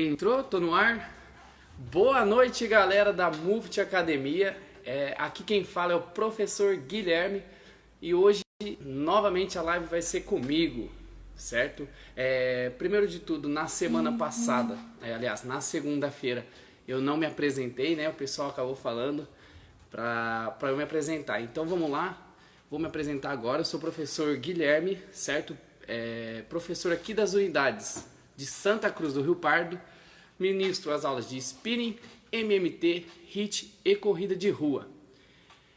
Entrou, tô no ar. Boa noite, galera da Mufti Academia. Aqui quem fala é o professor Guilherme e hoje novamente a live vai ser comigo, certo? Primeiro de tudo, na semana passada, aliás, na segunda-feira, eu não me apresentei, né? O pessoal acabou falando para eu me apresentar. Então vamos lá, vou me apresentar agora. Eu sou o professor Guilherme, certo? Professor aqui das unidades de Santa Cruz do Rio Pardo. Ministro as aulas de spinning, MMT, HIIT e corrida de rua.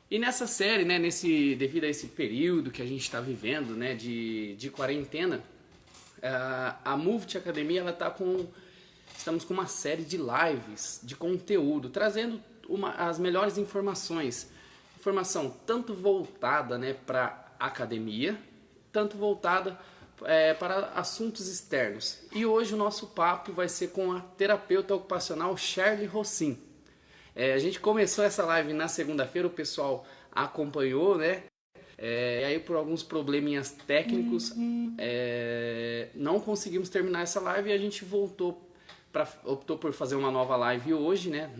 E nessa série, né, devido a esse período que a gente está vivendo, né, de quarentena, a Mufti Academia, estamos com uma série de lives de conteúdo, trazendo as melhores informações. Informação tanto voltada, né, para academia, tanto voltada para assuntos externos. E hoje o nosso papo vai ser com a terapeuta ocupacional Sherly Rossim. A gente começou essa live na segunda-feira, o pessoal acompanhou, né? E aí por alguns probleminhas técnicos não conseguimos terminar essa live e a gente optou por fazer uma nova live hoje, né?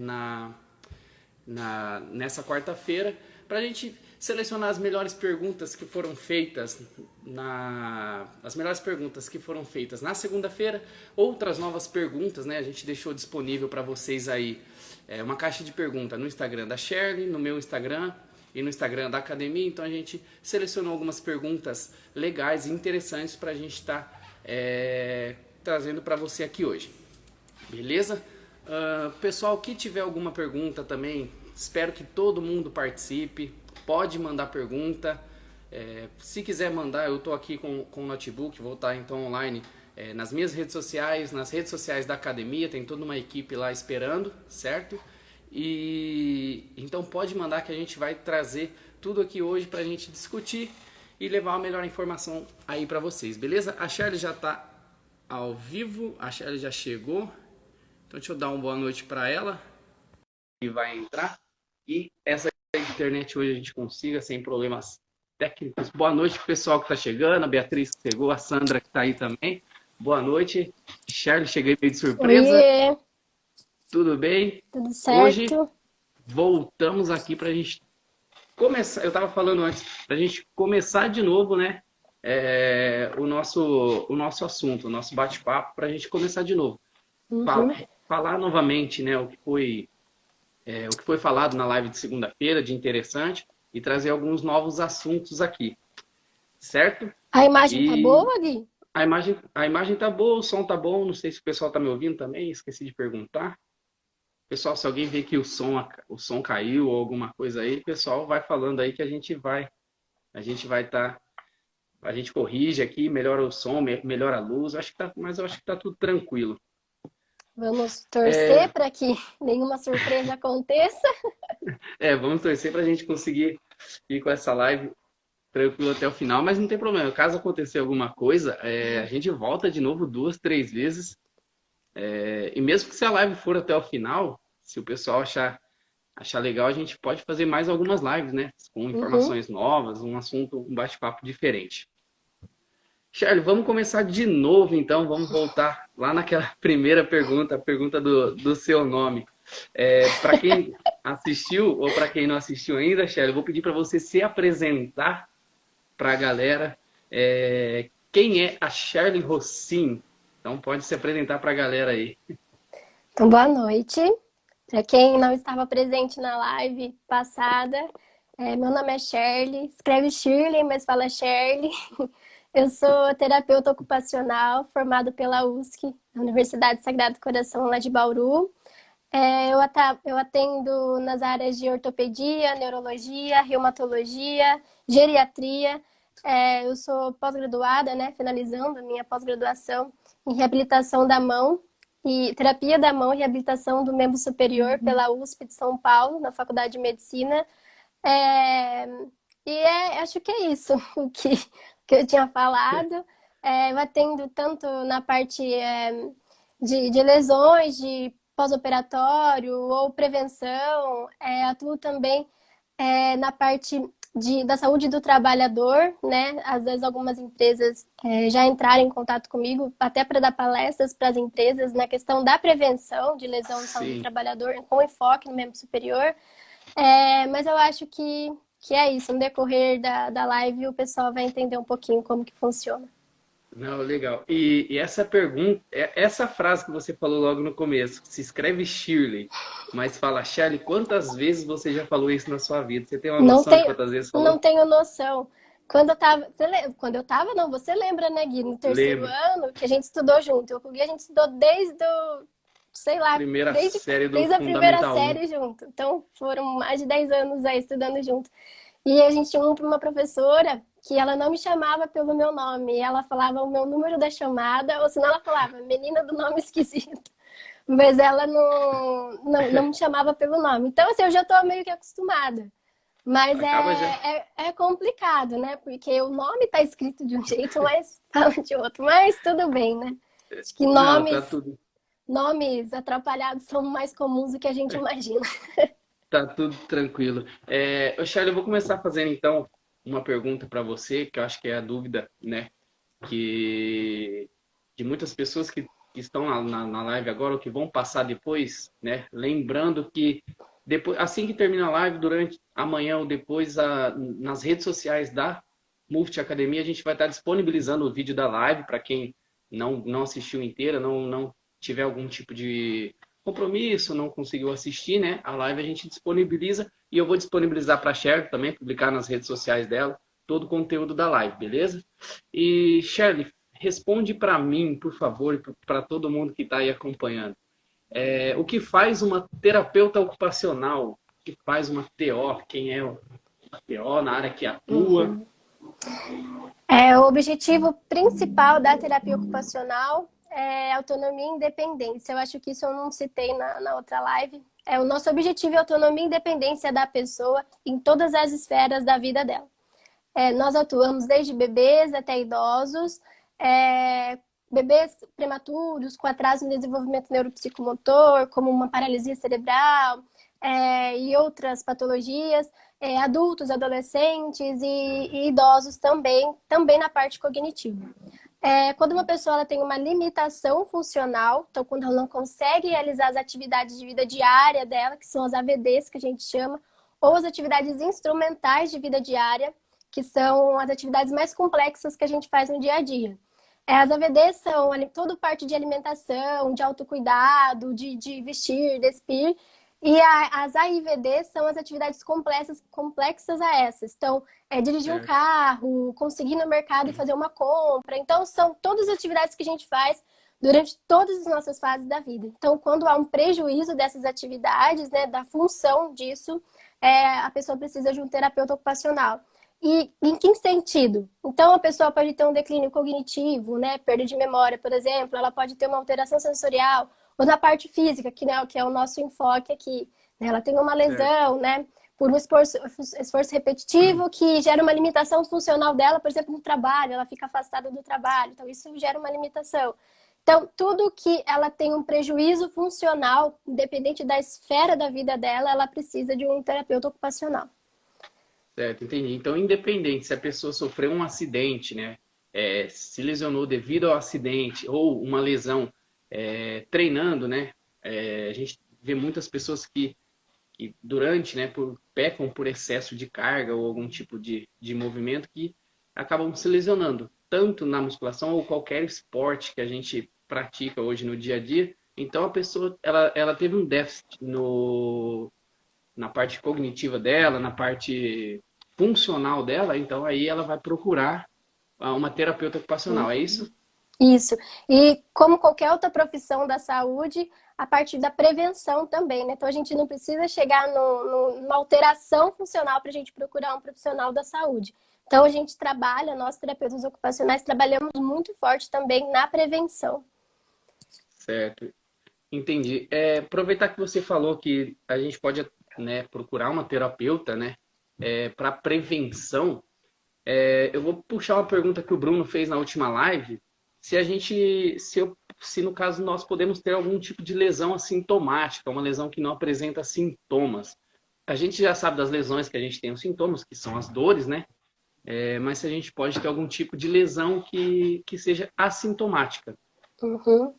Nessa quarta-feira, para a gente selecionar as melhores perguntas que foram feitas na segunda-feira, outras novas perguntas, né? A gente deixou disponível para vocês aí uma caixa de pergunta no Instagram da Sherly, no meu Instagram e no Instagram da academia. Então a gente selecionou algumas perguntas legais e interessantes para a gente estar trazendo para você aqui hoje. Beleza? Pessoal, que tiver alguma pergunta também, espero que todo mundo participe. Pode mandar pergunta. Se quiser mandar, eu estou aqui com o notebook, vou estar então online nas minhas redes sociais, nas redes sociais da academia, tem toda uma equipe lá esperando, certo? E então pode mandar que a gente vai trazer tudo aqui hoje para a gente discutir e levar a melhor informação aí para vocês, beleza? A Sherly já está ao vivo, a Sherly já chegou, então deixa eu dar uma boa noite para ela e vai entrar. E essa internet hoje a gente consiga sem problemas técnicos. Boa noite pro pessoal que está chegando, a Beatriz que chegou, a Sandra que está aí também. Boa noite. Sherly, cheguei meio de surpresa. Oiê, Tudo bem? tudo Hoje certo? voltamos aqui para a gente começar. Eu estava falando antes, para a gente começar de novo, né? O nosso assunto, o nosso bate-papo, para a gente começar de novo. Uhum. Falar novamente, né, o que foi falado na live de segunda-feira de interessante e trazer alguns novos assuntos aqui, certo? A imagem tá E boa, Gui? a imagem tá boa, o som tá bom, não sei se o pessoal tá me ouvindo também, esqueci de perguntar. Pessoal, se alguém vê que o som caiu ou alguma coisa aí, pessoal vai falando aí que a gente corrige aqui, melhora o som, melhora a luz, mas eu acho que tá tudo tranquilo. Vamos torcer para que nenhuma surpresa aconteça. Vamos torcer para a gente conseguir ir com essa live tranquilo até o final, mas não tem problema. Caso acontecer alguma coisa, a gente volta de novo 2, 3 vezes. E mesmo que se a live for até o final, se o pessoal achar legal, a gente pode fazer mais algumas lives, né? Com Uhum. informações novas, um assunto, um bate-papo diferente. Charlie, vamos começar de novo então. Vamos voltar lá naquela primeira pergunta, a pergunta do seu nome. Para quem assistiu ou para quem não assistiu ainda, Charlie, eu vou pedir para você se apresentar para a galera. Quem é a Sherly Rossim? Então pode se apresentar para a galera aí. Então, boa noite. Para quem não estava presente na live passada, meu nome é Sherly, escreve Shirley, mas fala Sherly. Eu sou terapeuta ocupacional, formada pela USC, na Universidade Sagrado Coração, lá de Bauru. Eu atendo nas áreas de ortopedia, neurologia, reumatologia, geriatria. Eu sou pós-graduada, né, finalizando a minha pós-graduação em reabilitação da mão e terapia da mão e reabilitação do membro superior pela USP de São Paulo, na Faculdade de Medicina. É, Acho que é isso que eu tinha falado. Eu atendo tanto na parte de lesões, de pós-operatório ou prevenção. Atuo também na parte da saúde do trabalhador, né? Às vezes algumas empresas já entraram em contato comigo, até para dar palestras para as empresas na questão da prevenção de lesão de saúde do Sim. trabalhador, com enfoque no membro superior. Mas eu acho que é isso. No decorrer da live, o pessoal vai entender um pouquinho como que funciona. Não, legal. E essa pergunta, essa frase que você falou logo no começo, se escreve Shirley, mas fala Shirley, quantas vezes você já falou isso na sua vida? Você tem uma Não noção de tenho, quantas vezes não falou? tenho noção. Quando eu tava, não, você lembra, né, Gui, no terceiro Lembro. ano, que a gente estudou junto. Eu com o Gui, a gente estudou desde sei lá, Primeira desde, série do desde a primeira Fundamental 1. série junto. Então, foram mais de 10 anos aí estudando junto. E a gente tinha uma professora que ela não me chamava pelo meu nome, ela falava o meu número da chamada, ou senão ela falava, menina do nome esquisito. Mas ela não me chamava pelo nome. Então, assim, eu já tô meio que acostumada. Mas Acaba já. é complicado, né? Porque o nome tá escrito de um jeito, mas fala de outro. Mas tudo bem, né? Acho que Não, tá tudo. nomes atrapalhados são mais comuns do que a gente imagina. Tá tudo tranquilo. Ô, Charlie, eu vou começar fazendo então uma pergunta para você, que eu acho que é a dúvida, né, que de muitas pessoas que estão na live agora ou que vão passar depois, né, lembrando que depois, assim que termina a live, durante amanhã ou depois, nas redes sociais da Mufti Academia, a gente vai estar disponibilizando o vídeo da live para quem não assistiu inteira, não tiver algum tipo de compromisso, não conseguiu assistir, né? A live a gente disponibiliza e eu vou disponibilizar para a Cher também, publicar nas redes sociais dela todo o conteúdo da live, beleza? E Shirley, responde para mim, por favor, e para todo mundo que está aí acompanhando. O que faz uma terapeuta ocupacional? O que faz uma TO? Quem é uma TO na área que atua? Uhum. O objetivo principal da terapia ocupacional é autonomia e independência. Eu acho que isso eu não citei na outra live. O nosso objetivo é autonomia e independência da pessoa em todas as esferas da vida dela. Nós atuamos desde bebês até idosos, bebês prematuros com atraso no desenvolvimento neuropsicomotor, como uma paralisia cerebral, e outras patologias, adultos, adolescentes e idosos também na parte cognitiva. Quando uma pessoa ela tem uma limitação funcional, então quando ela não consegue realizar as atividades de vida diária dela, que são as AVDs que a gente chama, ou as atividades instrumentais de vida diária, que são as atividades mais complexas que a gente faz no dia a dia. As AVDs são toda parte de alimentação, de autocuidado, de vestir, despir, e as AIVDs são as atividades complexas a essas. Então, dirigir um carro, conseguir ir no mercado e fazer uma compra. Então, são todas as atividades que a gente faz durante todas as nossas fases da vida. Então, quando há um prejuízo dessas atividades, né, da função disso, a pessoa precisa de um terapeuta ocupacional. E em que sentido? Então, a pessoa pode ter um declínio cognitivo, né, perda de memória, por exemplo, ela pode ter uma alteração sensorial, ou na parte física, que é o nosso enfoque aqui. Né? Ela tem uma lesão, né, por um esforço repetitivo que gera uma limitação funcional dela, por exemplo, no trabalho, ela fica afastada do trabalho, então isso gera uma limitação. Então, tudo que ela tem um prejuízo funcional, independente da esfera da vida dela, ela precisa de um terapeuta ocupacional. Certo, entendi. Então, independente se a pessoa sofreu um acidente, né, se lesionou devido ao acidente ou uma lesão treinando, né, a gente vê muitas pessoas que durante, né, pecam por excesso de carga ou algum tipo de movimento que acabam se lesionando, tanto na musculação ou qualquer esporte que a gente pratica hoje no dia a dia. Então, a pessoa, ela teve um déficit na parte cognitiva dela, na parte funcional dela, então aí ela vai procurar uma terapeuta ocupacional, é isso? Isso. E como qualquer outra profissão da saúde, a partir da prevenção também, né? Então a gente não precisa chegar numa alteração funcional para a gente procurar um profissional da saúde. Então a gente trabalha, nós terapeutas ocupacionais trabalhamos muito forte também na prevenção. Certo, entendi. Aproveitar que você falou que a gente pode, né, procurar uma terapeuta, né, para prevenção. Eu vou puxar uma pergunta que o Bruno fez na última live. Se no caso nós podemos ter algum tipo de lesão assintomática, uma lesão que não apresenta sintomas. a gente já sabe das lesões que a gente tem os sintomas, que são as dores, né? Mas se a gente pode ter algum tipo de lesão que seja assintomática. Uhum.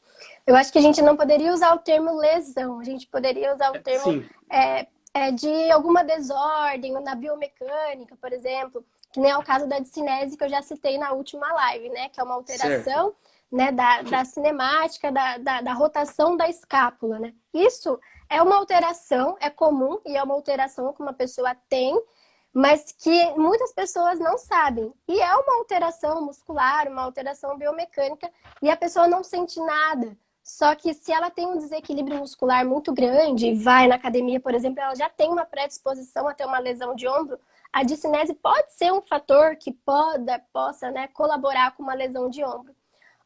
Eu acho que a gente não poderia usar o termo lesão, a gente poderia usar o termo Sim, de alguma desordem na biomecânica, por exemplo, que nem é o caso da discinese que eu já citei na última live, né? Que é uma certo. alteração, né, da cinemática, da rotação da escápula, né? Isso é uma alteração, é comum e é uma alteração que uma pessoa tem, mas que muitas pessoas não sabem. E é uma alteração muscular, uma alteração biomecânica, e a pessoa não sente nada. Só que se ela tem um desequilíbrio muscular muito grande e vai na academia, por exemplo, ela já tem uma predisposição a ter uma lesão de ombro, a discinese pode ser um fator que possa, né, colaborar com uma lesão de ombro.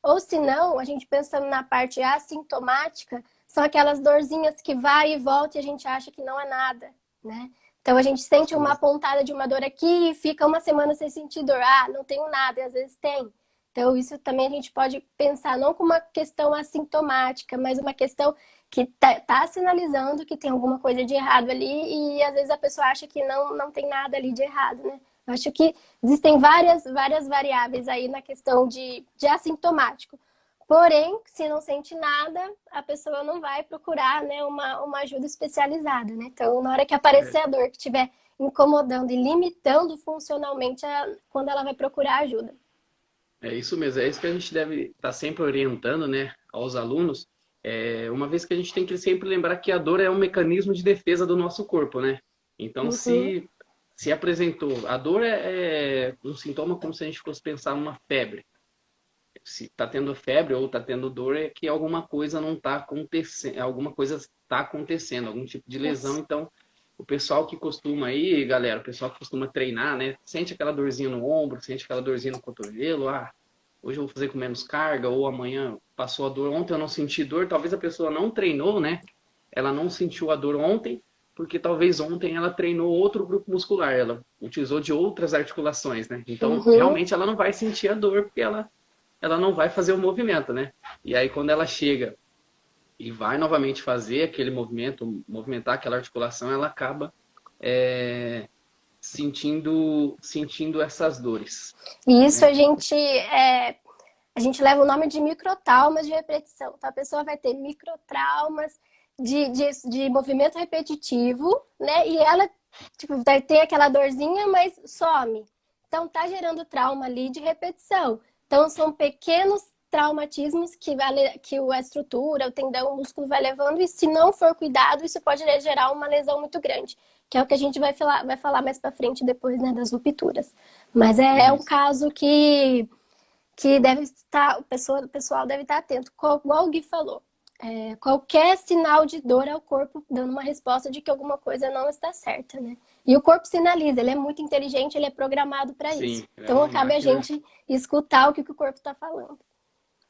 Ou se não, a gente pensando na parte assintomática, são aquelas dorzinhas que vai e volta e a gente acha que não é nada, né? Então a gente sente uma Sim. pontada de uma dor aqui e fica uma semana sem sentir dor. Ah, não tenho nada, e às vezes tem. Então isso também a gente pode pensar não como uma questão assintomática, mas uma questão que tá sinalizando que tem alguma coisa de errado ali e às vezes a pessoa acha que não tem nada ali de errado, né? Eu acho que existem várias variáveis aí na questão de assintomático. Porém, se não sente nada, a pessoa não vai procurar, né, uma ajuda especializada, né? Então, na hora que aparecer a dor que estiver incomodando e limitando funcionalmente, quando ela vai procurar ajuda. É isso mesmo, é isso que a gente deve estar sempre orientando, né, aos alunos. Uma vez que a gente tem que sempre lembrar que a dor é um mecanismo de defesa do nosso corpo, né? Então, Uhum, se apresentou, a dor é um sintoma como se a gente fosse pensar numa febre. Se está tendo febre ou está tendo dor, é que alguma coisa não está acontecendo, alguma coisa está acontecendo, algum tipo de lesão. isso. Então, o pessoal que costuma aí, galera, o pessoal que costuma treinar, né, sente aquela dorzinha no ombro, sente aquela dorzinha no cotovelo, hoje eu vou fazer com menos carga, ou amanhã passou a dor, ontem eu não senti dor, talvez a pessoa não treinou, né? Ela não sentiu a dor ontem, porque talvez ontem ela treinou outro grupo muscular, ela utilizou de outras articulações, né? Então, Uhum. realmente ela não vai sentir a dor, porque ela não vai fazer o movimento, né? E aí quando ela chega e vai novamente fazer aquele movimento, movimentar aquela articulação, ela acaba sentindo essas dores, E isso né? a gente leva o nome de microtraumas de repetição. Então, a pessoa vai ter microtraumas de movimento repetitivo, né? E ela, tipo, vai ter aquela dorzinha, mas some. Então, tá gerando trauma ali de repetição. Então, são pequenos traumatismos que a estrutura, o tendão, o músculo vai levando, e se não for cuidado, isso pode gerar uma lesão muito grande, que é o que a gente vai falar mais para frente depois, né, das rupturas. Mas é um Isso. caso que deve estar, o pessoal deve estar atento. Igual o Gui falou, qualquer sinal de dor é o corpo dando uma resposta de que alguma coisa não está certa, né? E o corpo sinaliza, ele é muito inteligente, ele é programado para isso. Sim, é Então uma cabe a máquina. gente escutar o que o corpo está falando.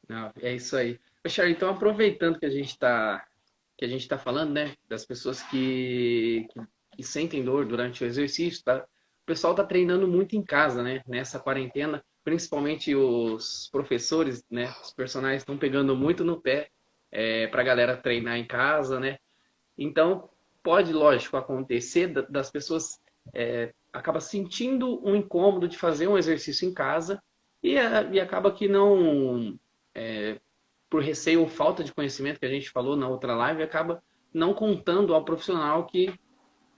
Não, é isso aí. Poxa, então aproveitando que a gente tá falando, né, das pessoas que sentem dor durante o exercício, tá? O pessoal tá treinando muito em casa, né? Nessa quarentena, principalmente os professores, né? Os personagens estão pegando muito no pé para a galera treinar em casa, né? Então pode, lógico, acontecer das pessoas acaba sentindo um incômodo de fazer um exercício em casa e acaba que não por receio ou falta de conhecimento que a gente falou na outra live, acaba não contando ao profissional que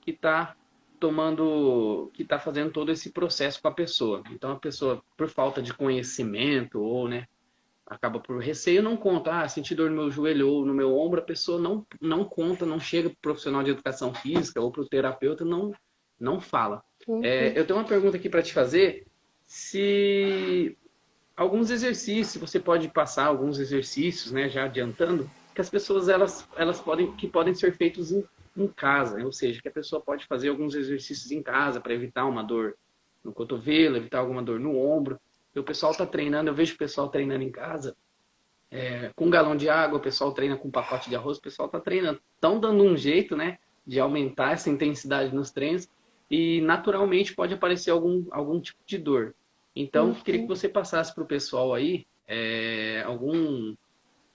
está tomando, que está fazendo todo esse processo com a pessoa. Então a pessoa, por falta de conhecimento ou, né, acaba por receio, não conta. Senti dor no meu joelho ou no meu ombro, a pessoa não conta, não chega para o profissional de educação física ou para o terapeuta, não fala. Uhum. Eu tenho uma pergunta aqui para te fazer. Se alguns exercícios, você pode passar alguns exercícios, né, já adiantando, que as pessoas elas podem ser feitos em casa, né? Ou seja, que a pessoa pode fazer alguns exercícios em casa para evitar uma dor no cotovelo, evitar alguma dor no ombro. E o pessoal está treinando, eu vejo o pessoal treinando em casa, com um galão de água, o pessoal treina com um pacote de arroz, o pessoal está treinando. Estão dando um jeito, né, de aumentar essa intensidade nos treinos e naturalmente pode aparecer algum tipo de dor. Então, queria que Uhum. você passasse para o pessoal aí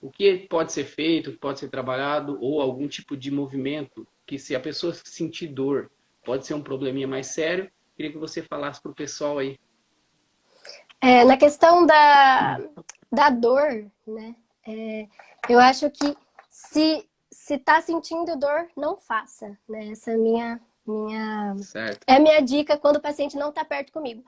o que pode ser feito, o que pode ser trabalhado, ou algum tipo de movimento que se a pessoa sentir dor, pode ser um probleminha mais sério. Queria que você falasse para o pessoal aí. Na questão da dor, né? Eu acho que se tá sentindo dor, não faça, né? Essa é Certo. a minha dica quando o paciente não está perto comigo.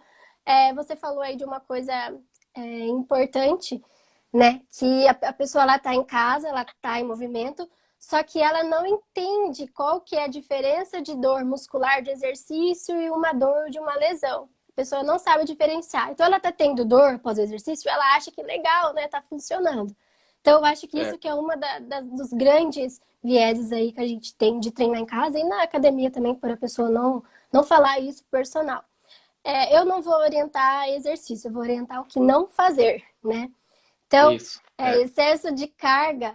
Você falou aí de uma coisa importante, né? Que a pessoa ela está em casa, ela está em movimento, só que ela não entende qual que é a diferença de dor muscular de exercício e uma dor de uma lesão. A pessoa não sabe diferenciar. Então ela está tendo dor após o exercício, ela acha que legal, né? Tá funcionando. Então eu acho que isso Certo. que é uma dos grandes vieses aí que a gente tem de treinar em casa e na academia também, por a pessoa não falar isso pro personal. Eu não vou orientar exercício, eu vou orientar o que não fazer, né? Então, Isso. Certo. excesso de carga,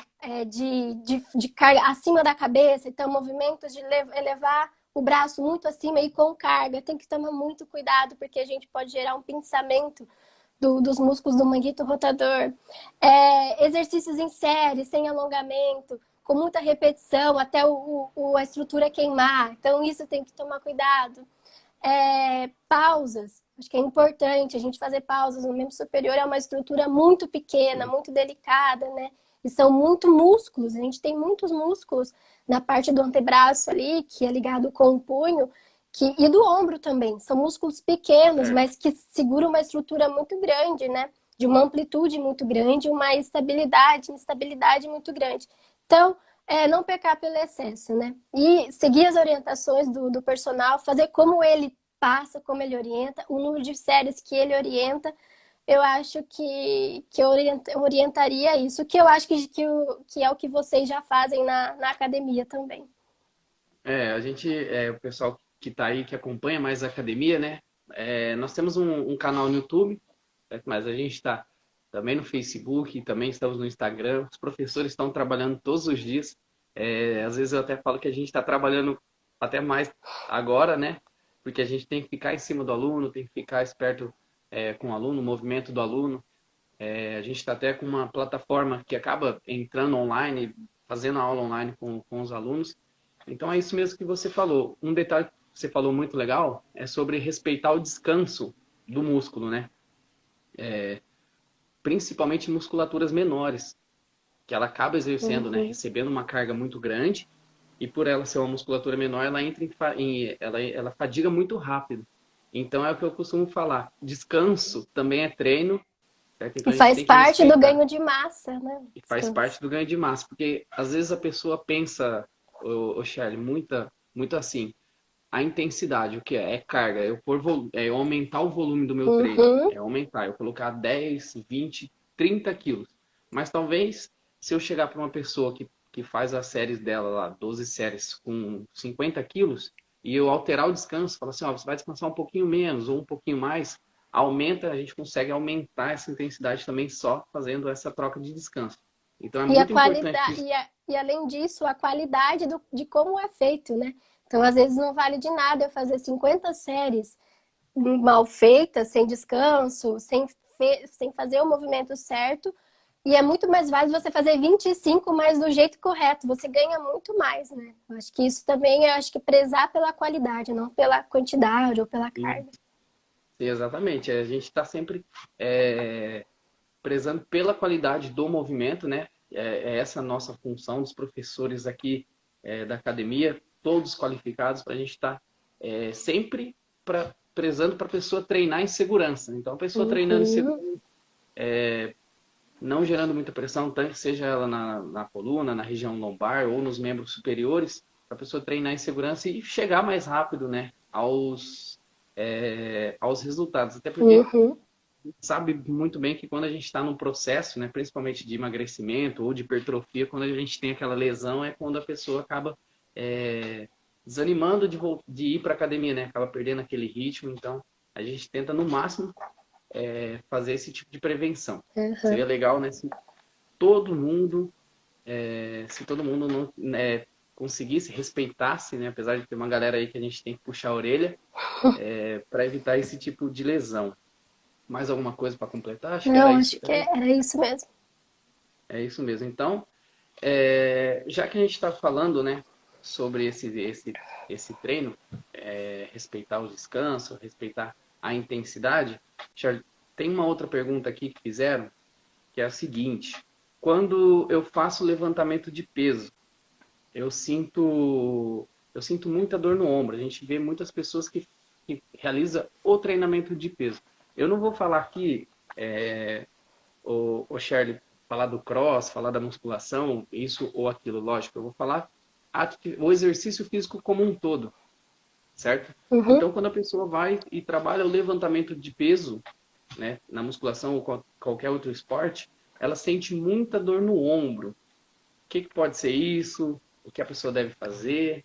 de carga acima da cabeça, então movimentos de elevar o braço muito acima e com carga, tem que tomar muito cuidado, porque a gente pode gerar um pinçamento dos músculos do manguito rotador. Exercícios em série, sem alongamento, com muita repetição, até a estrutura queimar. Então, isso tem que tomar cuidado. Pausas. Acho que é importante a gente fazer pausas. O membro superior é uma estrutura muito pequena, muito delicada, né? E são muito músculos. A gente tem muitos músculos na parte do antebraço ali, que é ligado com o punho, e do ombro também. São músculos pequenos, Certo. mas que seguram uma estrutura muito grande, né? De uma amplitude muito grande, uma instabilidade muito grande. Então, não pecar pelo excesso, né? E seguir as orientações do personal, fazer como ele passa, como ele orienta, o número de séries que ele orienta, eu acho que eu orientaria isso, que eu acho que é o que vocês já fazem na academia também. O pessoal que está aí, que acompanha mais a academia, né? Nós temos um canal no YouTube, certo? Mas a gente está também no Facebook, também estamos no Instagram. Os professores estão trabalhando todos os dias. Às vezes eu até falo que a gente está trabalhando até mais agora, né? Porque a gente tem que ficar em cima do aluno, tem que ficar esperto com o aluno, o movimento do aluno. A gente está até com uma plataforma que acaba entrando online, fazendo a aula online com os alunos. Então é isso mesmo que você falou. Um detalhe que você falou muito legal é sobre respeitar o descanso do músculo, né? Principalmente em musculaturas menores, que ela acaba exercendo, né? Uhum. Recebendo uma carga muito grande e por ela ser uma musculatura menor, ela entra ela fadiga muito rápido. Então é o que eu costumo falar. Descanso também é treino, certo? E Então a gente faz tem que parte do respeitar. ganho de massa, né? E faz Descanso. parte do ganho de massa, porque às vezes a pessoa pensa, o Charlie, muito assim, a intensidade, o que é? É carga, é aumentar o volume do meu treino, Uhum. é aumentar, eu colocar 10, 20, 30 quilos. Mas talvez, se eu chegar para uma pessoa que faz as séries dela lá, 12 séries com 50 quilos, e eu alterar o descanso, falar assim, ó, você vai descansar um pouquinho menos ou um pouquinho mais, a gente consegue aumentar essa intensidade também só fazendo essa troca de descanso. Então é E a muito importante qualidade, isso. e além disso, a qualidade de como é feito, né? Então, às vezes, não vale de nada eu fazer 50 séries mal feitas, sem descanso, sem fazer o movimento certo. E é muito mais válido você fazer 25, mas do jeito correto. Você ganha muito mais, né? Eu acho que isso também, eu acho que prezar pela qualidade, não pela quantidade ou pela Sim, carga. exatamente. A gente está sempre prezando pela qualidade do movimento, né? É essa a nossa função dos professores aqui da academia, todos qualificados para a gente estar sempre prezando para a pessoa treinar em segurança. Então, a pessoa treinando em Uhum. segurança, não gerando muita pressão, tanto seja ela na coluna, na região lombar ou nos membros superiores, para a pessoa treinar em segurança e chegar mais rápido, né? Aos resultados. Até porque Uhum. sabe muito bem que quando a gente está num processo, né, principalmente de emagrecimento ou de hipertrofia, quando a gente tem aquela lesão, é quando a pessoa acaba desanimando de ir para a academia, né? Acaba perdendo aquele ritmo. Então, a gente tenta, no máximo, fazer esse tipo de prevenção. Uhum. Seria legal, né, todo mundo, se todo mundo não conseguisse, respeitasse, né, apesar de ter uma galera aí que a gente tem que puxar a orelha, para evitar esse tipo de lesão. Mais alguma coisa para completar? Acho que era Não, isso acho que também. era isso mesmo. É isso mesmo. Então, já que a gente está falando, né, sobre esse treino, respeitar o descanso, respeitar a intensidade. Charlie, tem uma outra pergunta aqui que fizeram, que é a seguinte: quando eu faço levantamento de peso, eu sinto muita dor no ombro. A gente vê muitas pessoas que realizam o treinamento de peso. Eu não vou falar aqui, o Shirley, falar do cross, falar da musculação, isso ou aquilo, lógico. Eu vou falar o exercício físico como um todo, certo? Uhum. Então, quando a pessoa vai e trabalha o levantamento de peso, né, na musculação ou qualquer outro esporte, ela sente muita dor no ombro. O que pode ser isso? O que a pessoa deve fazer?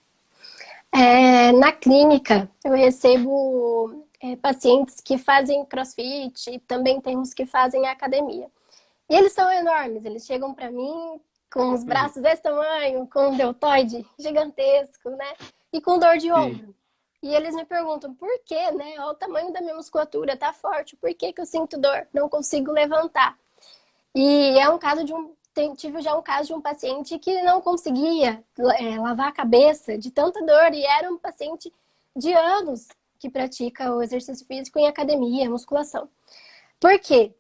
Na clínica, eu recebo pacientes que fazem crossfit e também tem uns que fazem academia. E eles são enormes, eles chegam para mim com os braços desse tamanho, com um deltoide gigantesco, né? E com dor de ombro. E eles me perguntam por quê, né? Olha o tamanho da minha musculatura, tá forte, por que que eu sinto dor? Não consigo levantar. E é um caso tive já um caso de um paciente que não conseguia lavar a cabeça de tanta dor, e era um paciente de anos que pratica o exercício físico em academia, musculação. Por quê?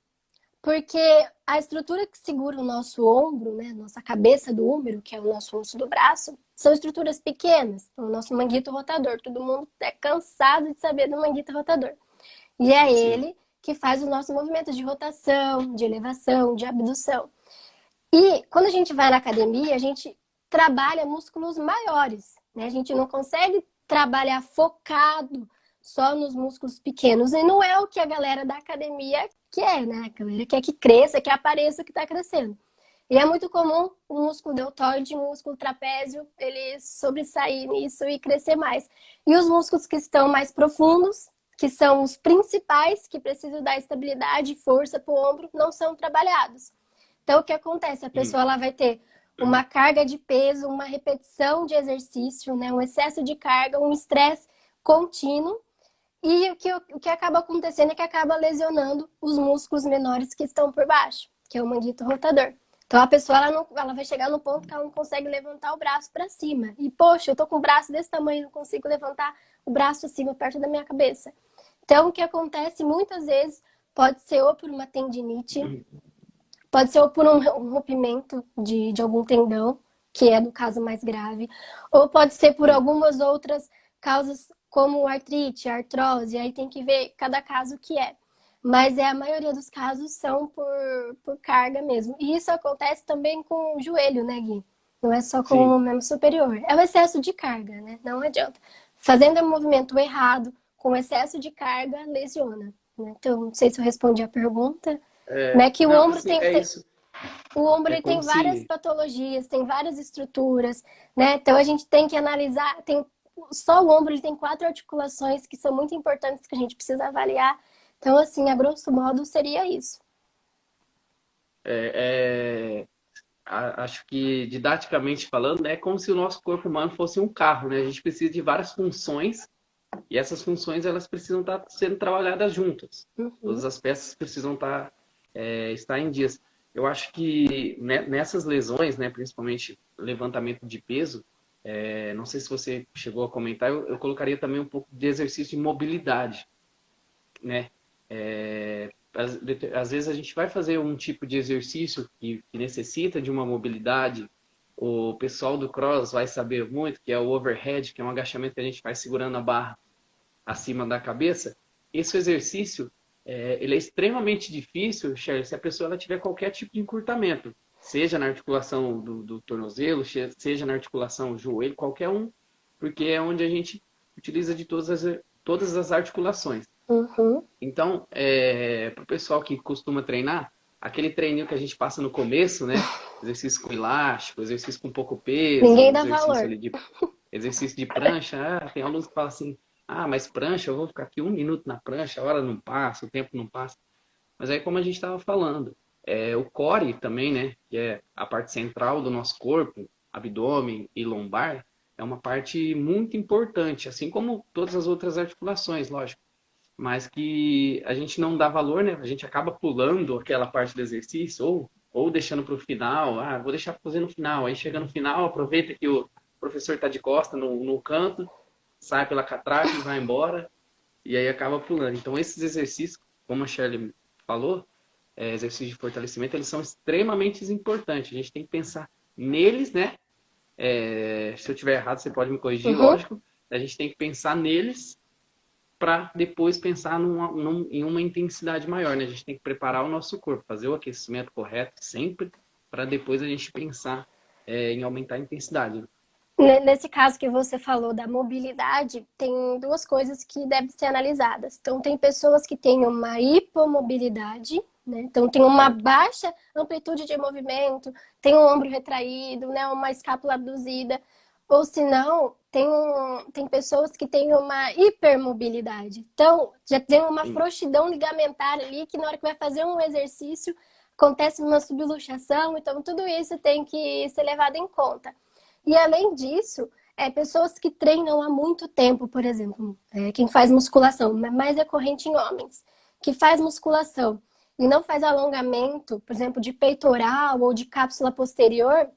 Porque a estrutura que segura o nosso ombro, né, nossa cabeça do húmero, que é o nosso osso do braço, são estruturas pequenas. O nosso manguito rotador, todo mundo é cansado de saber do manguito rotador. E é ele que faz o nosso movimento de rotação, de elevação, de abdução. E quando a gente vai na academia, a gente trabalha músculos maiores, né? A gente não consegue trabalhar focado só nos músculos pequenos. E não é o que a galera da academia quer, né? A galera quer que cresça, que apareça o que está crescendo. E é muito comum o músculo deltoide, o músculo trapézio, ele sobressair nisso e crescer mais. E os músculos que estão mais profundos, que são os principais, que precisam dar estabilidade e força para o ombro, não são trabalhados. Então, o que acontece? A pessoa ela vai ter uma carga de peso, uma repetição de exercício, né? Um excesso de carga, um estresse contínuo. E o que acaba acontecendo é que acaba lesionando os músculos menores que estão por baixo, que é o manguito rotador. Então, a pessoa ela vai chegar no ponto que ela não consegue levantar o braço para cima. E, poxa, eu tô com o braço desse tamanho, não consigo levantar o braço acima, perto da minha cabeça. Então, o que acontece muitas vezes pode ser ou por uma tendinite, pode ser ou por um rompimento de algum tendão, que é no caso mais grave, ou pode ser por algumas outras causas, como artrite, artrose, aí tem que ver cada caso que é. Mas a maioria dos casos são por carga mesmo. E isso acontece também com o joelho, né, Gui? Não é só com o membro superior. É o excesso de carga, né? Não adianta. Fazendo o movimento errado, com excesso de carga, lesiona. Né? Então, não sei se eu respondi a pergunta. Né? Que o Não, ombro assim, isso. O ombro ele tem várias patologias, tem várias estruturas, né? Então a gente tem que analisar, só o ombro ele tem 4 articulações que são muito importantes que a gente precisa avaliar. Então, assim, a grosso modo seria isso. Acho que didaticamente falando, é como se o nosso corpo humano fosse um carro, né? A gente precisa de várias funções e essas funções elas precisam estar sendo trabalhadas juntas. Todas as peças precisam estar em dias. Eu acho que nessas lesões, né, principalmente levantamento de peso, não sei se você chegou a comentar, eu colocaria também um pouco de exercício de mobilidade, né? Às vezes a gente vai fazer um tipo de exercício que necessita de uma mobilidade. O pessoal do cross vai saber muito, que é o overhead, que é um agachamento que a gente faz segurando a barra acima da cabeça. Esse exercício ele é extremamente difícil, Shirley, se a pessoa ela tiver qualquer tipo de encurtamento, seja na articulação do tornozelo, seja na articulação do joelho, qualquer um, porque é onde a gente utiliza de todas as articulações. Então, para o pessoal que costuma treinar, aquele treininho que a gente passa no começo, né? Exercício com elástico, exercício com pouco peso, Ninguém dá valor. Exercício de prancha. Tem alunos que falam assim, mas prancha, eu vou ficar aqui 1 minuto na prancha, a hora não passa, o tempo não passa. Mas aí, como a gente estava falando, o core também, né? Que é a parte central do nosso corpo, abdômen e lombar, é uma parte muito importante, assim como todas as outras articulações, lógico. Mas que a gente não dá valor, né? A gente acaba pulando aquela parte do exercício ou deixando para o final. Vou deixar para fazer no final. Aí chega no final, aproveita que o professor está de costa no canto sai pela catraca e vai embora, e aí acaba pulando. Então, esses exercícios, como a Shirley falou, exercícios de fortalecimento, eles são extremamente importantes. A gente tem que pensar neles, né? Se eu tiver errado, você pode me corrigir, Uhum. lógico. A gente tem que pensar neles para depois pensar em uma intensidade maior, né? A gente tem que preparar o nosso corpo, fazer o aquecimento correto sempre, para depois a gente pensar em aumentar a intensidade. Nesse caso que você falou da mobilidade, tem duas coisas que devem ser analisadas. Então, tem pessoas que têm uma hipomobilidade, né? Então, tem uma Certo? baixa amplitude de movimento, tem um ombro retraído, né? Uma escápula abduzida. Ou se não, tem pessoas que têm uma hipermobilidade. Então, já tem uma Sim, frouxidão ligamentar ali, que na hora que vai fazer um exercício, acontece uma subluxação. Então, tudo isso tem que ser levado em conta. E além disso, pessoas que treinam há muito tempo, por exemplo, quem faz musculação, mais é corrente em homens, que faz musculação e não faz alongamento, por exemplo, de peitoral ou de cápsula posterior,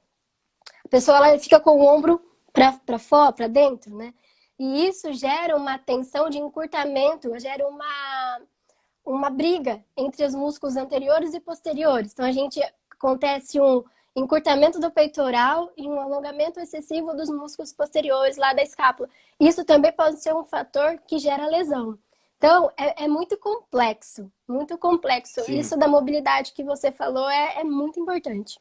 a pessoa ela fica com o ombro para fora, para dentro, né? E isso gera uma tensão de encurtamento, gera uma briga entre os músculos anteriores e posteriores. Então, acontece um encurtamento do peitoral e um alongamento excessivo dos músculos posteriores lá da escápula. Isso também pode ser um fator que gera lesão. Então, é muito complexo, muito complexo. sim. Isso da mobilidade que você falou é muito importante.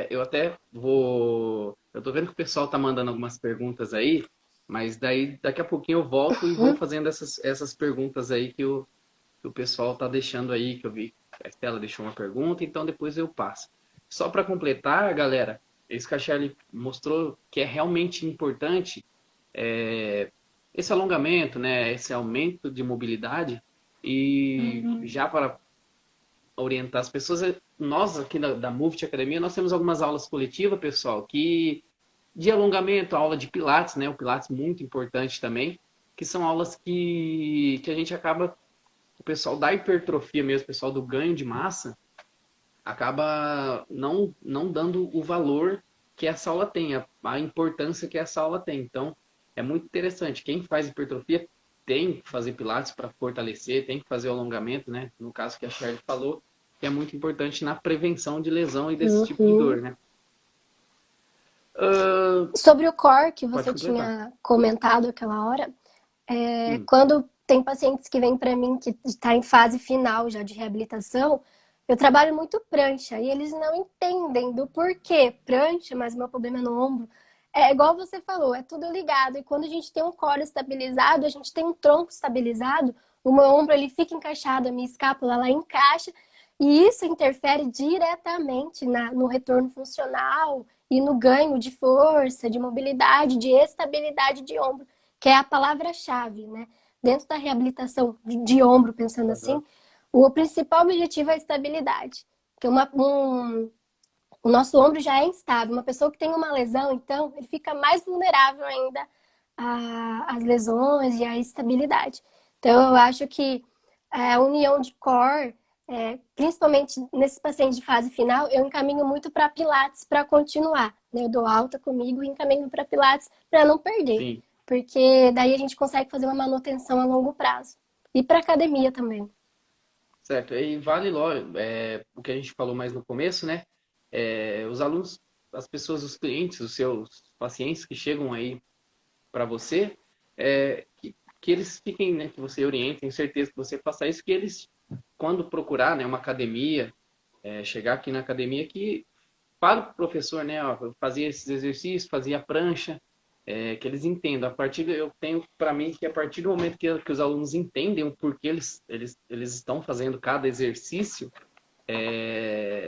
Eu até vou. Eu tô vendo que o pessoal tá mandando algumas perguntas aí, mas daí daqui a pouquinho eu volto e vou fazendo essas perguntas aí que o pessoal tá deixando aí, que eu vi. A Estela deixou uma pergunta, então depois eu passo. Só para completar, galera, isso que a Charlie mostrou que é realmente importante, esse alongamento, né, esse aumento de mobilidade, e já para orientar as pessoas, nós aqui da Movit Academia, nós temos algumas aulas coletivas, pessoal, que de alongamento, aula de Pilates, né, o Pilates muito importante também, que são aulas que a gente acaba, o pessoal da hipertrofia mesmo, o pessoal do ganho de massa, acaba não dando o valor que essa aula tem, a importância que essa aula tem. Então, é muito interessante. Quem faz hipertrofia tem que fazer pilates para fortalecer, tem que fazer o alongamento, né? No caso que a Charlie falou, que é muito importante na prevenção de lesão e desse tipo de dor, né? Sobre o core que Pode você completar. tinha comentado aquela hora, Hum, quando tem pacientes que vêm para mim que está em fase final já de reabilitação, eu trabalho muito prancha e eles não entendem do porquê prancha, mas meu problema é no ombro. É igual você falou, é tudo ligado. E quando a gente tem um core estabilizado, a gente tem um tronco estabilizado, o meu ombro ele fica encaixado, a minha escápula ela encaixa, e isso interfere diretamente no retorno funcional e no ganho de força, de mobilidade, de estabilidade de ombro, que é a palavra-chave, né? Dentro da reabilitação de ombro, pensando uhum. assim, o principal objetivo é a estabilidade. Porque o nosso ombro já é instável. Uma pessoa que tem uma lesão, então, ele fica mais vulnerável ainda às lesões e à instabilidade. Então, eu acho que a união de core, principalmente nesses pacientes de fase final, eu encaminho muito para Pilates para continuar. Né? Eu dou alta comigo e encaminho para Pilates para não perder. Sim, Porque daí a gente consegue fazer uma manutenção a longo prazo. E para academia também. certo. E vale o que a gente falou mais no começo, né? Os alunos, as pessoas, os clientes, os seus pacientes que chegam aí para você, que eles fiquem, né, que você oriente, tenho certeza que você faça isso, que eles, quando procurar, né, uma academia, chegar aqui na academia, que fale para o professor, né, ó, eu fazia esses exercícios, fazia a prancha, que eles entendam. Eu tenho para mim que a partir do momento que os alunos entendem o porquê eles estão fazendo cada exercício,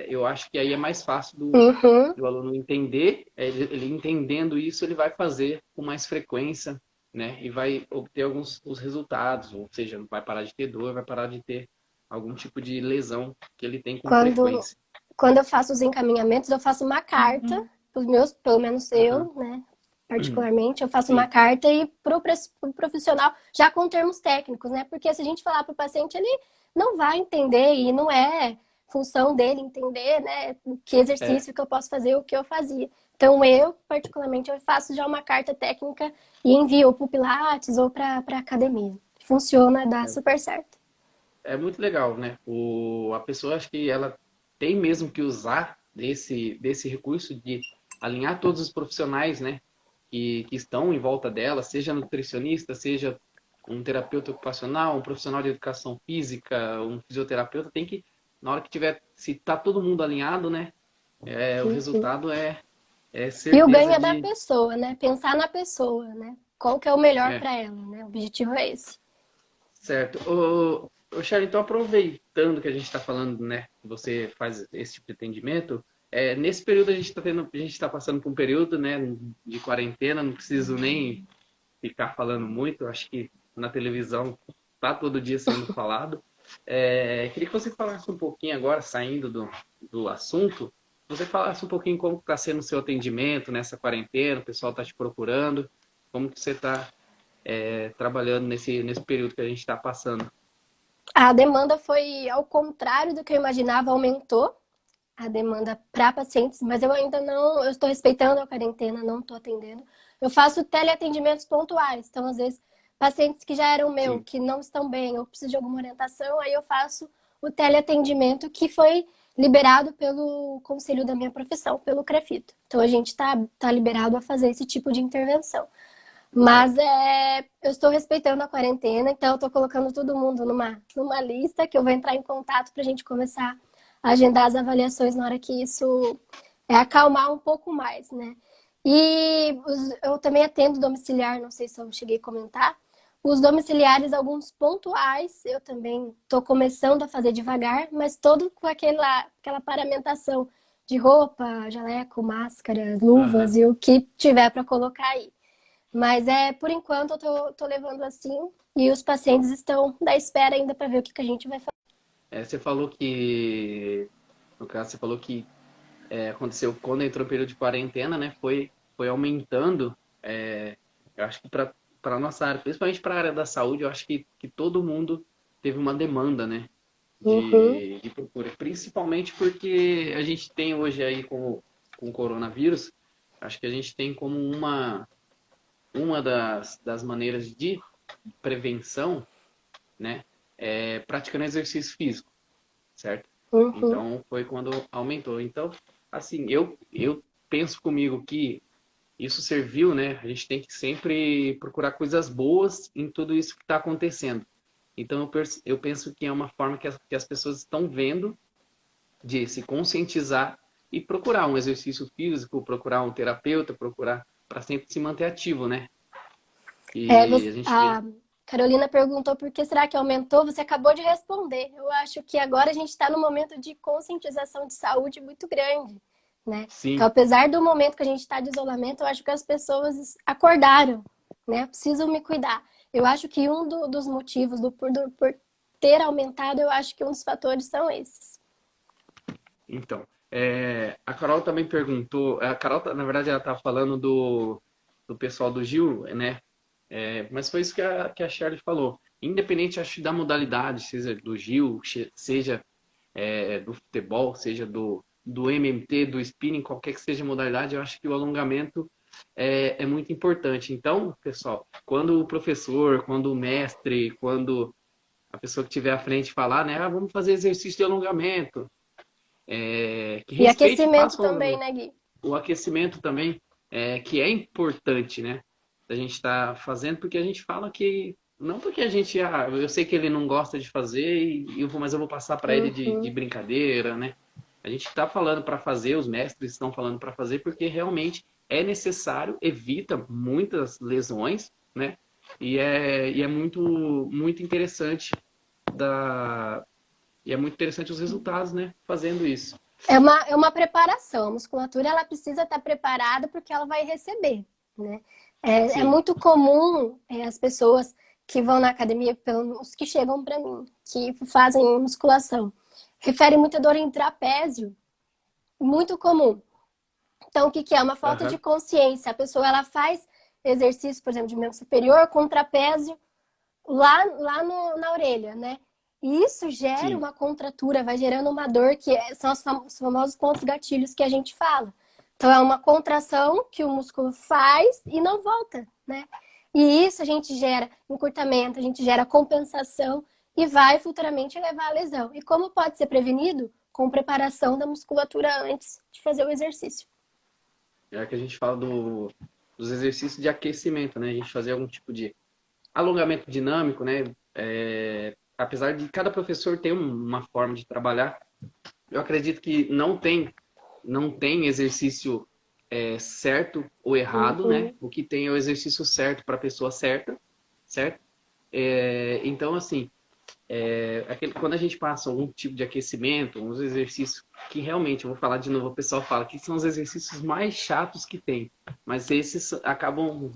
eu acho que aí é mais fácil Uhum. do aluno entender, ele entendendo isso, ele vai fazer com mais frequência, né? E vai obter alguns os resultados, ou seja, vai parar de ter dor, vai parar de ter algum tipo de lesão que ele tem com Quando, frequência. quando eu faço os encaminhamentos, eu faço uma carta para os meus, pelo menos Aham. eu, né? Particularmente, eu faço uma Sim, carta e para o profissional, já com termos técnicos, né? Porque se a gente falar para o paciente, ele não vai entender e não é função dele entender, né, que exercício que eu posso fazer, o que eu fazia. Então, eu, particularmente, eu faço já uma carta técnica e envio para o Pilates ou para academia. Funciona, dá super certo. É muito legal, né? A pessoa, acho que ela tem mesmo que usar desse recurso de alinhar todos os profissionais, né? Que estão em volta dela, seja nutricionista, seja um terapeuta ocupacional, um profissional de educação física, um fisioterapeuta, tem que, na hora que tiver, se tá todo mundo alinhado, né? O Uhum. resultado é E o ganho certeza é da de. pessoa, né? Pensar na pessoa, né? Qual que é o melhor É, para ela, né? O objetivo é esse. certo. Sharon, então aproveitando que a gente está falando, né, que você faz esse tipo de atendimento, nesse período a gente está passando por um período, né, de quarentena, não preciso nem ficar falando muito, acho que na televisão tá todo dia sendo falado. Queria que você falasse um pouquinho agora, saindo do assunto, você falasse um pouquinho como está sendo o seu atendimento nessa quarentena, o pessoal está te procurando, como que você está trabalhando nesse período que a gente está passando. A demanda foi ao contrário do que eu imaginava, aumentou a demanda para pacientes, mas eu ainda não, eu estou respeitando a quarentena, não estou atendendo. Eu faço teleatendimentos pontuais, então às vezes pacientes que já eram meu, Sim. que não estão bem, ou precisam de alguma orientação, aí eu faço o teleatendimento que foi liberado pelo conselho da minha profissão, pelo CREFITO. Então a gente tá liberado a fazer esse tipo de intervenção. Mas Certo. eu estou respeitando a quarentena, então eu estou colocando todo mundo numa lista que eu vou entrar em contato para a gente começar a agendar as avaliações na hora que isso acalmar um pouco mais, né? E eu também atendo domiciliar, não sei se eu cheguei a comentar. Os domiciliares, alguns pontuais, eu também estou começando a fazer devagar, mas todo com aquela paramentação de roupa, jaleco, máscara, luvas Aham. e o que tiver para colocar aí. Mas por enquanto eu tô levando assim e os pacientes estão da espera ainda para ver o que a gente vai fazer. Você falou que, no caso, você falou que aconteceu quando entrou o período de quarentena, né? Foi aumentando. Eu acho que para nossa área, principalmente para a área da saúde, eu acho que todo mundo teve uma demanda, né? Uhum. De procura. Principalmente porque a gente tem hoje aí com o coronavírus, acho que a gente tem como uma das maneiras de prevenção, né? Praticando exercício físico, certo? Uhum. Então foi quando aumentou. Então, assim, eu penso comigo que isso serviu, né? A gente tem que sempre procurar coisas boas em tudo isso que está acontecendo. Então eu penso que é uma forma que as pessoas estão vendo de se conscientizar e procurar um exercício físico, procurar um terapeuta, procurar para sempre se manter ativo, né? E a gente vê. A Carolina perguntou por que será que aumentou? Você acabou de responder. Eu acho que agora a gente está num momento de conscientização de saúde muito grande, né? Então, Sim, apesar do momento que a gente está de isolamento, eu acho que as pessoas acordaram, né? Preciso me cuidar. Eu acho que dos motivos por ter aumentado, eu acho que um dos fatores são esses. então. A Carol também perguntou. A Carol, na verdade, ela estava falando do pessoal do Gil, né? Mas foi isso que a Shirley falou. Independente, acho, da modalidade, seja do Gil, seja do futebol, seja do MMT, do spinning, qualquer que seja a modalidade, eu acho que o alongamento é muito importante. Então, pessoal, quando o professor, quando o mestre, quando a pessoa que estiver à frente falar, né, vamos fazer exercício de alongamento, que E respeite e aquecimento faça o também, alongamento. né, Gui? O aquecimento também, que é importante, né? A gente está fazendo, porque a gente fala que. Não porque a gente. Eu sei que ele não gosta de fazer, mas eu vou passar para ele de Uhum. brincadeira, né? A gente está falando para fazer, os mestres estão falando para fazer, porque realmente é necessário, evita muitas lesões, né? E é muito interessante da, e é muito interessante os resultados, né? Fazendo isso. É uma preparação. A musculatura ela precisa estar preparada porque ela vai receber, né? É Sim. muito comum as pessoas que vão na academia, os que chegam para mim, que fazem musculação, referem muita dor em trapézio, muito comum. Então, o que que é? Uma falta de Aham. consciência. A pessoa ela faz exercício, por exemplo, de membro superior com trapézio lá na orelha, né? E isso gera Sim. uma contratura, vai gerando uma dor, que são os famosos pontos gatilhos que a gente fala. Então, é uma contração que o músculo faz e não volta, né? E isso a gente gera encurtamento, a gente gera compensação e vai futuramente levar à lesão. E como pode ser prevenido? Com preparação da musculatura antes de fazer o exercício. É que a gente fala dos exercícios de aquecimento, né? A gente fazer algum tipo de alongamento dinâmico, né? Apesar de cada professor ter uma forma de trabalhar, eu acredito que não tem exercício certo ou errado, né? Uhum. O que tem é o exercício certo para a pessoa certa, certo? Então, assim, quando a gente passa algum tipo de aquecimento, uns exercícios que realmente, eu vou falar de novo, o pessoal fala que são os exercícios mais chatos que tem, mas esses acabam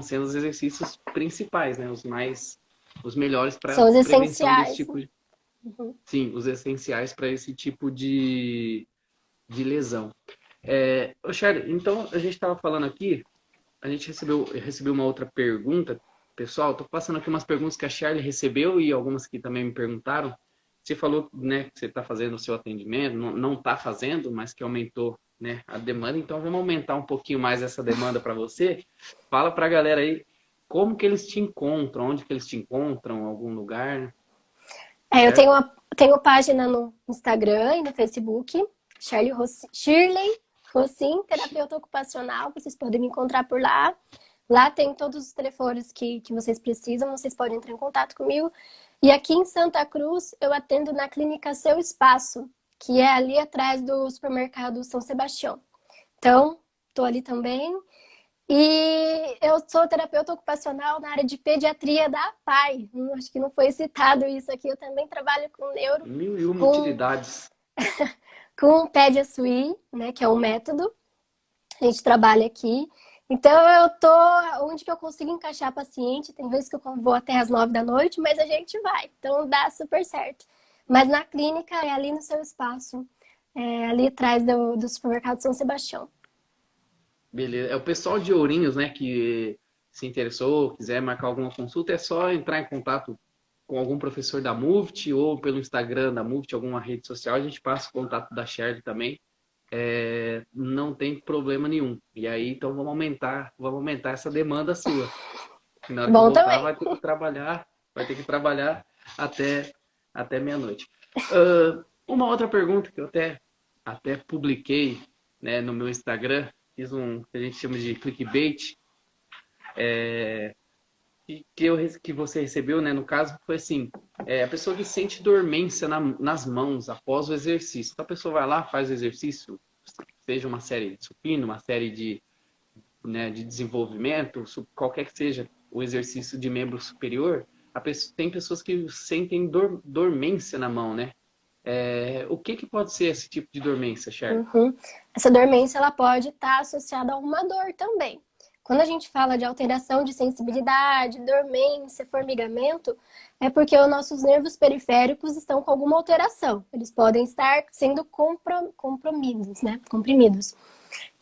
sendo os exercícios principais, né? Os melhores para São os prevenção desse essenciais, tipo né? de, Uhum. sim, os essenciais para esse tipo de lesão. Ô Charlie, então a gente estava falando aqui, a gente recebeu uma outra pergunta. Pessoal, estou passando aqui umas perguntas que a Charlie recebeu e algumas que também me perguntaram. Você falou, né, que você está fazendo o seu atendimento, não está fazendo, mas que aumentou, né, a demanda. Então vamos aumentar um pouquinho mais essa demanda para você. Fala para a galera aí como que eles te encontram, onde que eles te encontram, algum lugar, Eu certo? tenho página no Instagram e no Facebook, Shirley Rossim, terapeuta ocupacional. Vocês podem me encontrar por lá. Lá tem todos os telefones que vocês precisam, vocês podem entrar em contato comigo. E aqui em Santa Cruz, eu atendo na clínica Seu Espaço, que é ali atrás do supermercado São Sebastião. Então, estou ali também. E eu sou terapeuta ocupacional na área de pediatria da APAE. Acho que não foi citado isso aqui. Eu também trabalho com neuro, Mil e uma com, utilidades. com PediaSui, né, que é um método. A gente trabalha aqui. Então, eu tô onde que eu consigo encaixar paciente. Tem vezes que eu vou até às 9 da noite, mas a gente vai. Então, dá super certo. Mas na clínica é ali no Seu Espaço, ali atrás do supermercado São Sebastião. Beleza. É o pessoal de Ourinhos, né, que se interessou, quiser marcar alguma consulta, é só entrar em contato com algum professor da Muvt ou pelo Instagram da Muvt, alguma rede social, a gente passa o contato da Shirley também. Não tem problema nenhum. E aí, então vamos aumentar essa demanda sua. Na hora que Bom voltar, também. vai ter que trabalhar até meia-noite. Uma outra pergunta que eu até publiquei, né, no meu Instagram, fiz que a gente chama de clickbait, que você recebeu, né, no caso, foi assim, a pessoa que sente dormência nas mãos após o exercício. Então a pessoa vai lá, faz o exercício, seja uma série de supino, uma série né, de desenvolvimento, qualquer que seja o exercício de membro superior, tem pessoas que sentem dormência na mão, né? O que pode ser esse tipo de dormência, Charlie? Uhum. Essa dormência ela pode estar associada a uma dor também. Quando a gente fala de alteração de sensibilidade, dormência, formigamento, é porque os nossos nervos periféricos estão com alguma alteração. Eles podem estar sendo comprimidos, né? Comprimidos.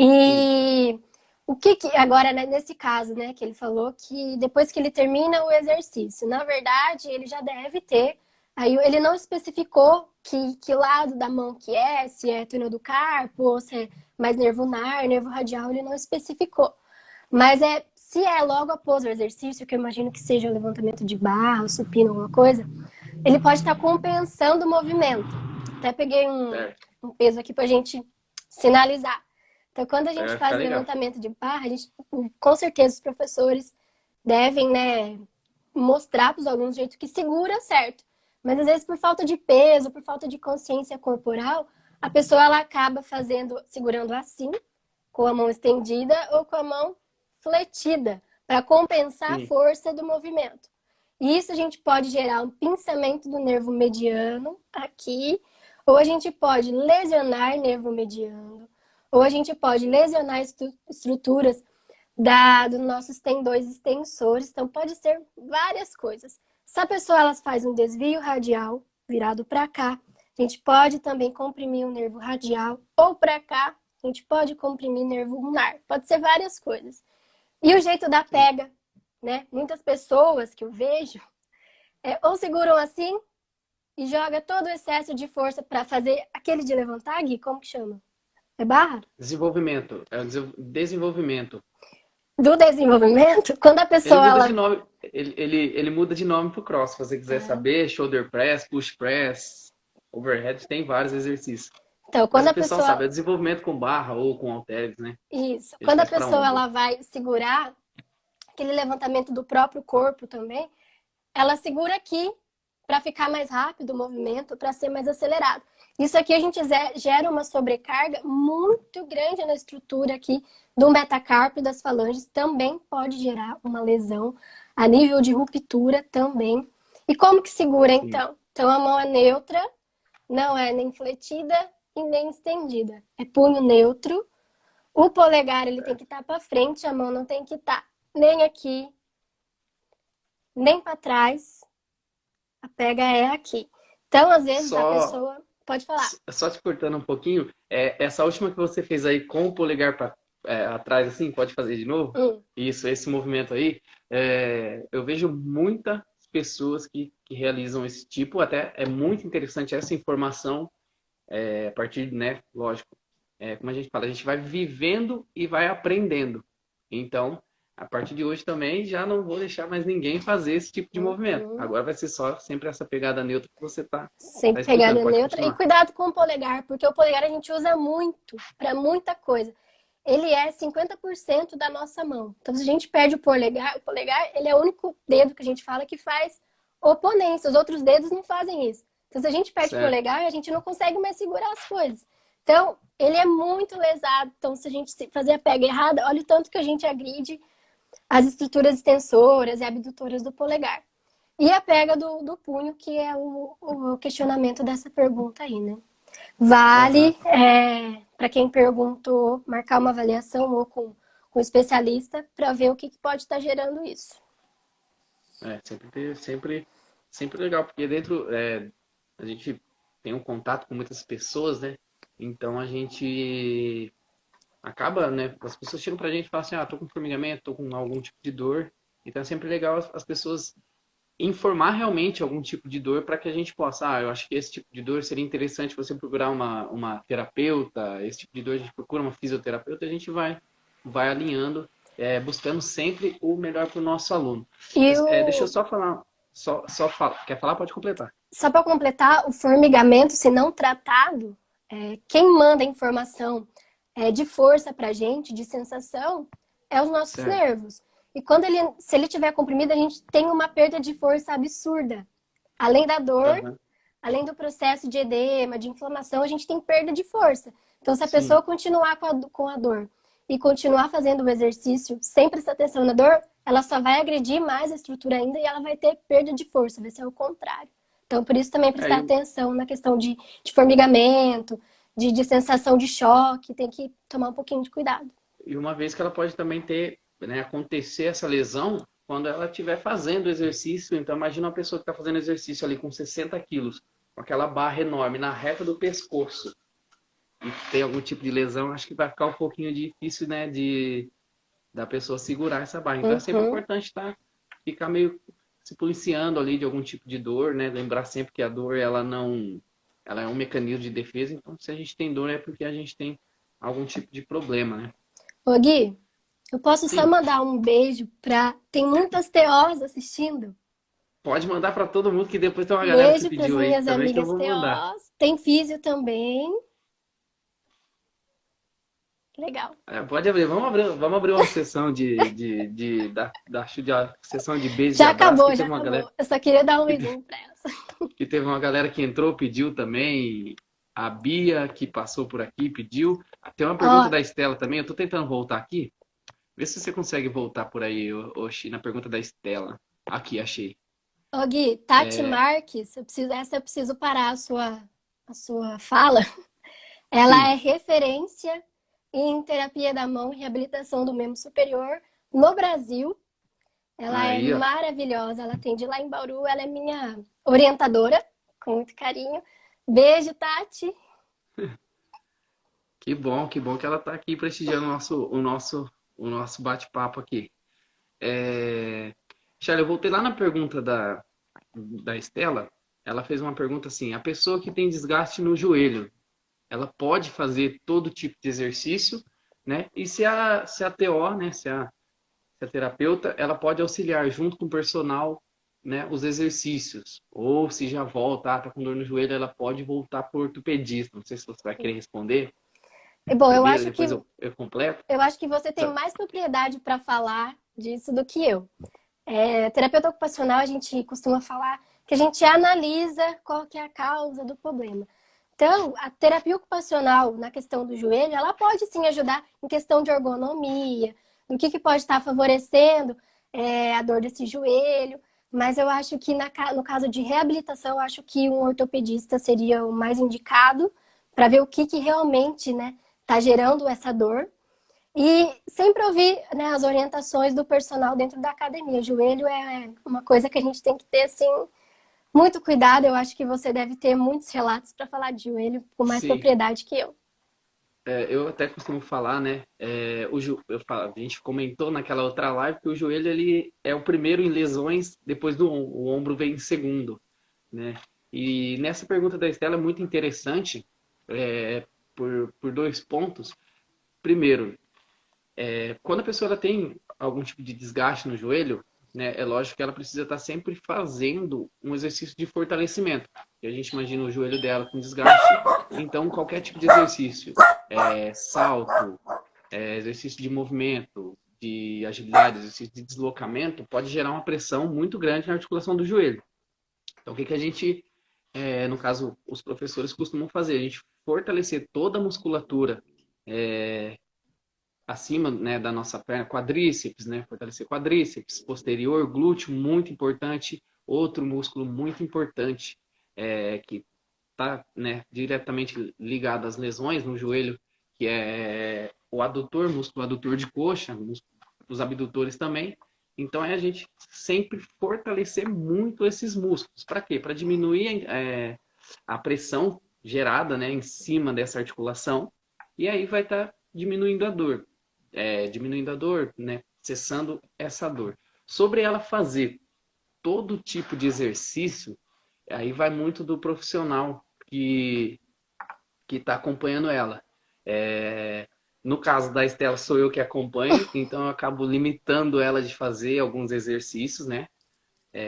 Sim, E o que agora, né, nesse caso, né, que ele falou que depois que ele termina o exercício, na verdade, ele já deve ter. Aí ele não especificou que lado da mão que se é túnel do carpo, ou se é mais nervo ulnar, nervo radial, ele não especificou. Mas se é logo após o exercício, que eu imagino que seja o levantamento de barra, supino, alguma coisa, ele pode estar compensando o movimento. Até peguei certo. um peso aqui pra gente sinalizar. Então, quando a gente Vai faz ficar o legal. levantamento de barra, com certeza os professores devem, né, mostrar para os alunos do jeito que segura certo. Mas às vezes por falta de peso, por falta de consciência corporal, a pessoa ela acaba segurando assim, com a mão estendida ou com a mão fletida, para compensar a Sim, força do movimento. E isso a gente pode gerar um pinçamento do nervo mediano aqui, ou a gente pode lesionar nervo mediano, ou a gente pode lesionar estruturas dos nossos tendões extensores. Então, pode ser várias coisas. Se a pessoa ela faz um desvio radial virado para cá, a gente pode também comprimir o nervo radial, ou para cá, a gente pode comprimir nervo ulnar. Pode ser várias coisas. E o jeito da sim. pega, né? Muitas pessoas que eu vejo ou seguram assim, e joga todo o excesso de força para fazer aquele de levantar, Gui, como que chama? É barra? Desenvolvimento. É o desenvolvimento. Do desenvolvimento, quando a Ele pessoa muda de ela nome. Ele muda de nome pro cross. Se você quiser saber, shoulder press, push press, overhead, tem vários exercícios. então, Mas quando o a pessoal sabe, pessoa é desenvolvimento com barra ou com halteres, né? isso, A gente quando a faz para pessoa ombro. ela vai segurar aquele levantamento do próprio corpo também, ela segura aqui para ficar mais rápido o movimento, para ser mais acelerado. Isso aqui a gente gera uma sobrecarga muito grande na estrutura aqui do metacarpo e das falanges, também pode gerar uma lesão a nível de ruptura também. E como que segura Sim. então? Então a mão é neutra, não é nem fletida e nem estendida. É punho neutro. O polegar ele tem que estar para frente, a mão não tem que estar nem aqui, nem para trás. A pega é aqui. Então, às vezes, a Só, pessoa pode falar. só te cortando um pouquinho, essa última que você fez aí com o polegar para atrás, assim, pode fazer de novo? Hum, Isso, esse movimento aí, eu vejo muitas pessoas que realizam esse tipo, até é muito interessante essa informação, a partir, né, lógico, como a gente fala, a gente vai vivendo e vai aprendendo. Então, a partir de hoje também já não vou deixar mais ninguém fazer esse tipo de movimento. uhum. Agora vai ser só sempre essa pegada neutra que você tá Sempre explicando. pegada Pode neutra. E continuar. cuidado com o polegar, porque o polegar a gente usa muito, para muita coisa. Ele é 50% da nossa mão. Então, se a gente perde o polegar, ele é o único dedo que a gente fala que faz oponência. Os outros dedos não fazem isso. Então, se a gente perde o Certo. polegar, a gente não consegue mais segurar as coisas. Então, ele é muito lesado. Então, se a gente fazer a pega errada, olha o tanto que a gente agride as estruturas extensoras e abdutoras do polegar. E a pega do punho, que é o questionamento dessa pergunta aí, né? Aham. Vale, para quem perguntou, marcar uma avaliação ou com um especialista para ver o que pode estar gerando isso. Sempre legal, porque dentro a gente tem um contato com muitas pessoas, né? Então a gente acaba, né? As pessoas chegam pra gente e falam assim, tô com formigamento, tô com algum tipo de dor. Então é sempre legal as pessoas informar realmente algum tipo de dor para que a gente possa, eu acho que esse tipo de dor seria interessante você procurar uma terapeuta, esse tipo de dor a gente procura uma fisioterapeuta, a gente vai alinhando, buscando sempre o melhor para o nosso aluno. E Deixa eu só falar, só fala, quer falar? Pode completar. só para completar, o formigamento, se não tratado, quem manda a informação de força para a gente, de sensação, é os nossos Certo. nervos. E se ele tiver comprimido, a gente tem uma perda de força absurda. Além da dor, Aham. além do processo de edema, de inflamação, a gente tem perda de força. Então, se a Sim. pessoa continuar com a dor e continuar fazendo o exercício sem prestar atenção na dor, ela só vai agredir mais a estrutura ainda e ela vai ter perda de força, vai ser o contrário. Então, por isso também prestar Aí, atenção na questão de formigamento, de sensação de choque, tem que tomar um pouquinho de cuidado. e uma vez que ela pode também ter, né, acontecer essa lesão quando ela estiver fazendo exercício. Então, imagina uma pessoa que está fazendo exercício ali com 60 quilos, com aquela barra enorme na reta do pescoço, e tem algum tipo de lesão, acho que vai ficar um pouquinho difícil, né, da pessoa segurar essa barra. Então, é sempre Uhum. importante ficar meio se policiando ali de algum tipo de dor, né? Lembrar sempre que a dor, ela é um mecanismo de defesa. Então, se a gente tem dor, é porque a gente tem algum tipo de problema, né? Ô Gui, eu posso só Sim. mandar um beijo pra. Tem muitas TOs assistindo. Pode mandar para todo mundo, que depois tem uma galera que Beijo para as pediu aí minhas também que eu amigas vou mandar. TOs. Tem físio também. Legal. Pode abrir, vamos abrir uma sessão da sessão de beijo e Já abraço, que acabou, já teve uma galera acabou. Eu só queria dar um que, beijinho pra elas. que teve uma galera que entrou, pediu também. A Bia, que passou por aqui, pediu. Tem uma pergunta Ó, da Estela também. Eu tô tentando voltar aqui. Vê se você consegue voltar por aí, Oxi, na pergunta da Estela. Aqui, achei. ô Gui, Tati Marques, essa eu preciso parar a sua fala. Ela é Sim, referência em terapia da mão e reabilitação do membro superior no Brasil. Ela é aí, ó. maravilhosa, ela atende lá em Bauru, ela é minha orientadora, com muito carinho. Beijo, Tati. Que bom que ela tá aqui prestigiando o nosso bate-papo aqui. Charlie, eu voltei lá na pergunta da Estela. ela fez uma pergunta assim: a pessoa que tem desgaste no joelho, ela pode fazer todo tipo de exercício, né? E se a TO, né, se a terapeuta, ela pode auxiliar junto com o personal, né, os exercícios. Ou se já volta, tá com dor no joelho, ela pode voltar para o ortopedista. Não sei se você vai querer responder E, bom, eu primeiro, acho que depois eu completo. eu acho que você tem Só- mais propriedade para falar disso do que eu. Terapeuta ocupacional, a gente costuma falar que a gente analisa qual que é a causa do problema. Então, a terapia ocupacional na questão do joelho, ela pode sim ajudar em questão de ergonomia, no que pode estar favorecendo a dor desse joelho, mas eu acho que no caso de reabilitação, eu acho que um ortopedista seria o mais indicado para ver o que realmente, né, está gerando essa dor. E sempre ouvir, né, as orientações do personal dentro da academia. O joelho é uma coisa que a gente tem que ter, assim, muito cuidado. Eu acho que você deve ter muitos relatos para falar de joelho com mais Sim, propriedade que eu. eu até costumo falar, né? A gente comentou naquela outra live que o joelho ele é o primeiro em lesões, depois do ombro. O ombro vem em segundo, né? E nessa pergunta da Estela é muito interessante, por dois pontos. Primeiro, quando a pessoa ela tem algum tipo de desgaste no joelho, né, é lógico que ela precisa estar sempre fazendo um exercício de fortalecimento. E a gente imagina o joelho dela com desgaste, então qualquer tipo de exercício, salto, exercício de movimento, de agilidade, exercício de deslocamento, pode gerar uma pressão muito grande na articulação do joelho. Então, o que a gente, no caso, os professores costumam fazer? A gente fortalecer toda a musculatura acima, né, da nossa perna, quadríceps, né, fortalecer quadríceps, posterior, glúteo, muito importante, outro músculo muito importante, que está, né, diretamente ligado às lesões no joelho, que é o adutor, músculo adutor de coxa, os abdutores também. Então, é a gente sempre fortalecer muito esses músculos. Para quê? Para diminuir a pressão gerada, né, em cima dessa articulação, e aí vai estar diminuindo a dor, né, cessando essa dor. Sobre ela fazer todo tipo de exercício, aí vai muito do profissional que está acompanhando ela. No caso da Estela, sou eu que acompanho, então eu acabo limitando ela de fazer alguns exercícios, né?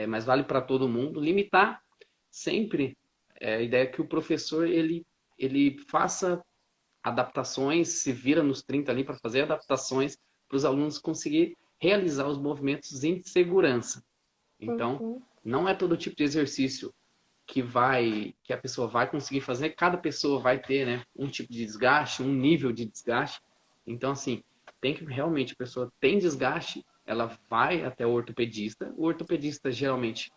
Mas vale para todo mundo. Limitar sempre, a ideia é que o professor ele faça adaptações, se vira nos 30 ali para fazer adaptações para os alunos conseguir realizar os movimentos em segurança. Então, Uhum. não é todo tipo de exercício que a pessoa vai conseguir fazer, cada pessoa vai ter, né, um tipo de desgaste, um nível de desgaste. Então, assim, tem que realmente a pessoa tem desgaste, ela vai até o ortopedista. O ortopedista, geralmente,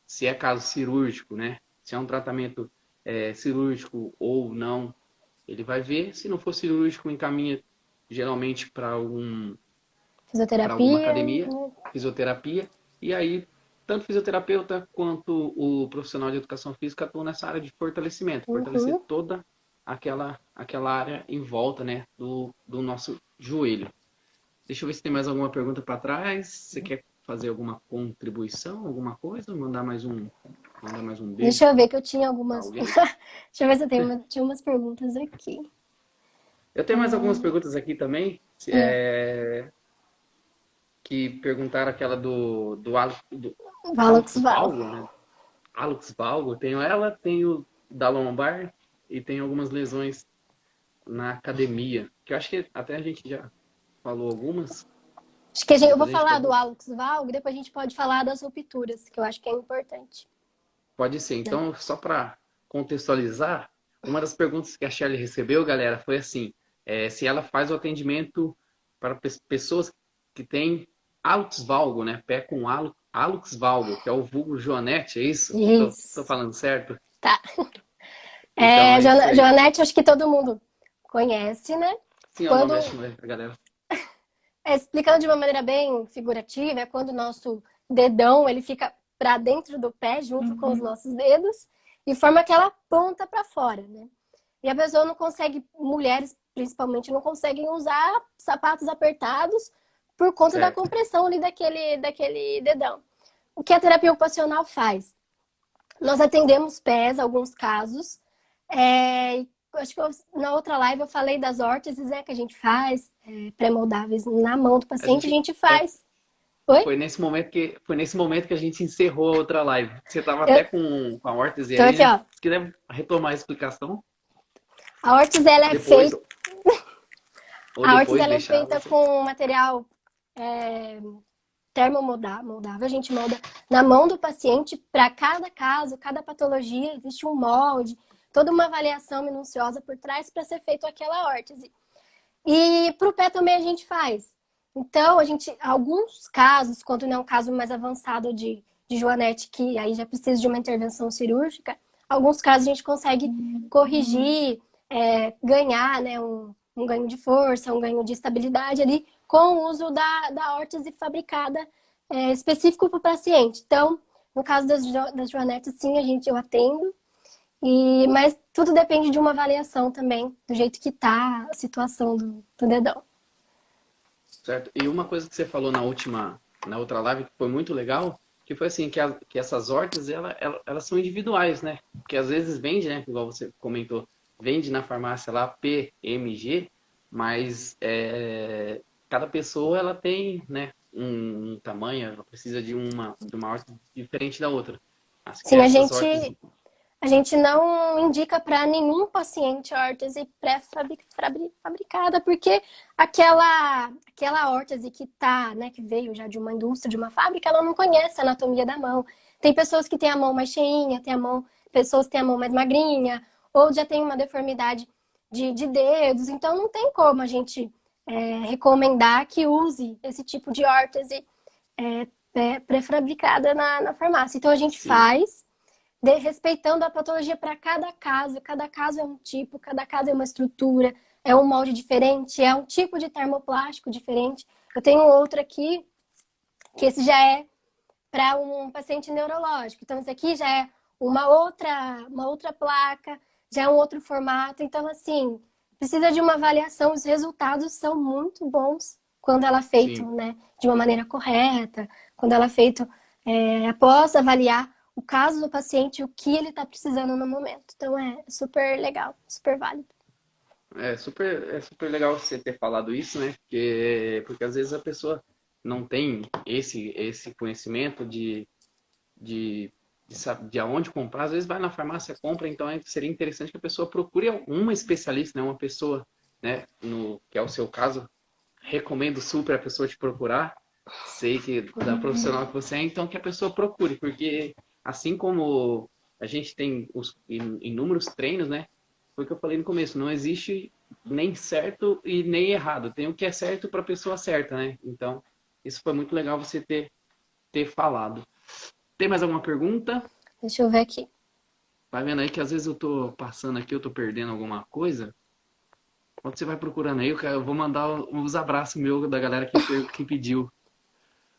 se é caso cirúrgico, né, se é um tratamento cirúrgico ou não, ele vai ver. Se não for cirúrgico, encaminha geralmente para alguma Fisioterapia, academia, né? fisioterapia, e aí tanto fisioterapeuta quanto o profissional de educação física atuam nessa área de fortalecimento, fortalecer Uhum. toda aquela área em volta, né, do nosso joelho. Deixa eu ver se tem mais alguma pergunta para trás. Você quer fazer alguma contribuição, alguma coisa? Mandar mais um beijo Deixa eu ver que eu tinha para algumas. alguém? Deixa eu ver se eu tinha umas perguntas aqui. Eu tenho mais algumas perguntas aqui também. É, Que perguntaram aquela do Valux Alex Val. Valgo, né? Alex Valgo, tenho ela, tenho da lombar e tenho algumas lesões na academia, que eu acho que até a gente já falou algumas. Acho que eu vou Depois a gente falar do pode. Valux Val, e depois a gente pode falar das rupturas, que eu acho que é importante, Pode ser. né? Então, só para contextualizar, uma das perguntas que a Shelly recebeu, galera, foi assim: se ela faz o atendimento para pessoas que têm hálux valgo, né? Pé com hálux valgo, que é o vulgo Joanete, é isso? Tô Isso. falando certo? Tá. Então, é isso aí. Joanete, acho que todo mundo conhece, né? Sim, é o nome Quando, da galera. explicando de uma maneira bem figurativa, é quando o nosso dedão ele fica para dentro do pé, junto com os nossos dedos, e forma aquela ponta para fora, né? E a pessoa não consegue, mulheres principalmente, não conseguem usar sapatos apertados por conta da Certo. compressão ali daquele dedão. O que a terapia ocupacional faz? Nós atendemos pés, alguns casos. Acho que na outra live eu falei das órteses, que a gente faz, pré-moldáveis na mão do A paciente, a gente gente faz. Oi? foi nesse momento que a gente encerrou a outra live. Você estava Eu até com a órtese tô aí, aqui, né? ó. Se quiser retomar a explicação, A órtese, ela é depois feita, ou a órtese, depois ela é deixar feita você. com material termomoldável, a gente molda na mão do paciente. Para cada caso, cada patologia, existe um molde, toda uma avaliação minuciosa por trás para ser feito aquela órtese. E para o pé também a gente faz. Então, alguns casos, quando não é um caso mais avançado de joanete, que aí já precisa de uma intervenção cirúrgica, alguns casos a gente consegue corrigir, ganhar, né, um ganho de força, um ganho de estabilidade ali, com o uso da órtese fabricada específico para o paciente. Então, no caso das joanetes, sim, eu atendo, mas tudo depende de uma avaliação também, do jeito que tá a situação do dedão. Certo? E uma coisa que você falou na outra live que foi muito legal, que foi assim, que essas hortas, elas são individuais, né? Porque às vezes vende, né? Igual você comentou, vende na farmácia lá PMG, mas cada pessoa ela tem, né, um tamanho, ela precisa de uma horta diferente da outra. Assim que Sim, essas hortas, a gente não indica para nenhum paciente órtese pré-fabricada, porque aquela órtese que tá, né, que veio já de uma indústria, de uma fábrica, ela não conhece a anatomia da mão. Tem pessoas que têm a mão mais cheinha, pessoas que têm a mão mais magrinha, ou já tem uma deformidade de dedos, então não tem como a gente recomendar que use esse tipo de órtese pré-fabricada na farmácia. Então a gente sim, faz respeitando a patologia para cada caso é um tipo, cada caso é uma estrutura, é um molde diferente, é um tipo de termoplástico diferente. Eu tenho outro aqui, que esse já é para um paciente neurológico, então esse aqui já é uma outra placa, já é um outro formato, então assim, precisa de uma avaliação, os resultados são muito bons quando ela é feito, sim. né, de uma maneira correta, quando ela é feito após avaliar o caso do paciente, o que ele está precisando no momento. Então é super legal, super válido. É super legal você ter falado isso, né? Porque às vezes a pessoa não tem esse conhecimento de aonde comprar. Às vezes vai na farmácia, compra, então seria interessante que a pessoa procure uma especialista, né? Uma pessoa, né? Que é o seu caso. Recomendo super a pessoa te procurar. Sei que da profissional que você é, então que a pessoa procure, porque assim como a gente tem os inúmeros treinos, né? Foi o que eu falei no começo, não existe nem certo e nem errado. Tem o que é certo para a pessoa certa, né? Então, isso foi muito legal você ter falado. Tem mais alguma pergunta? Deixa eu ver aqui. Vai vendo aí que às vezes eu tô passando aqui, eu tô perdendo alguma coisa. Quando você vai procurando aí, eu vou mandar uns abraços meu da galera que pediu.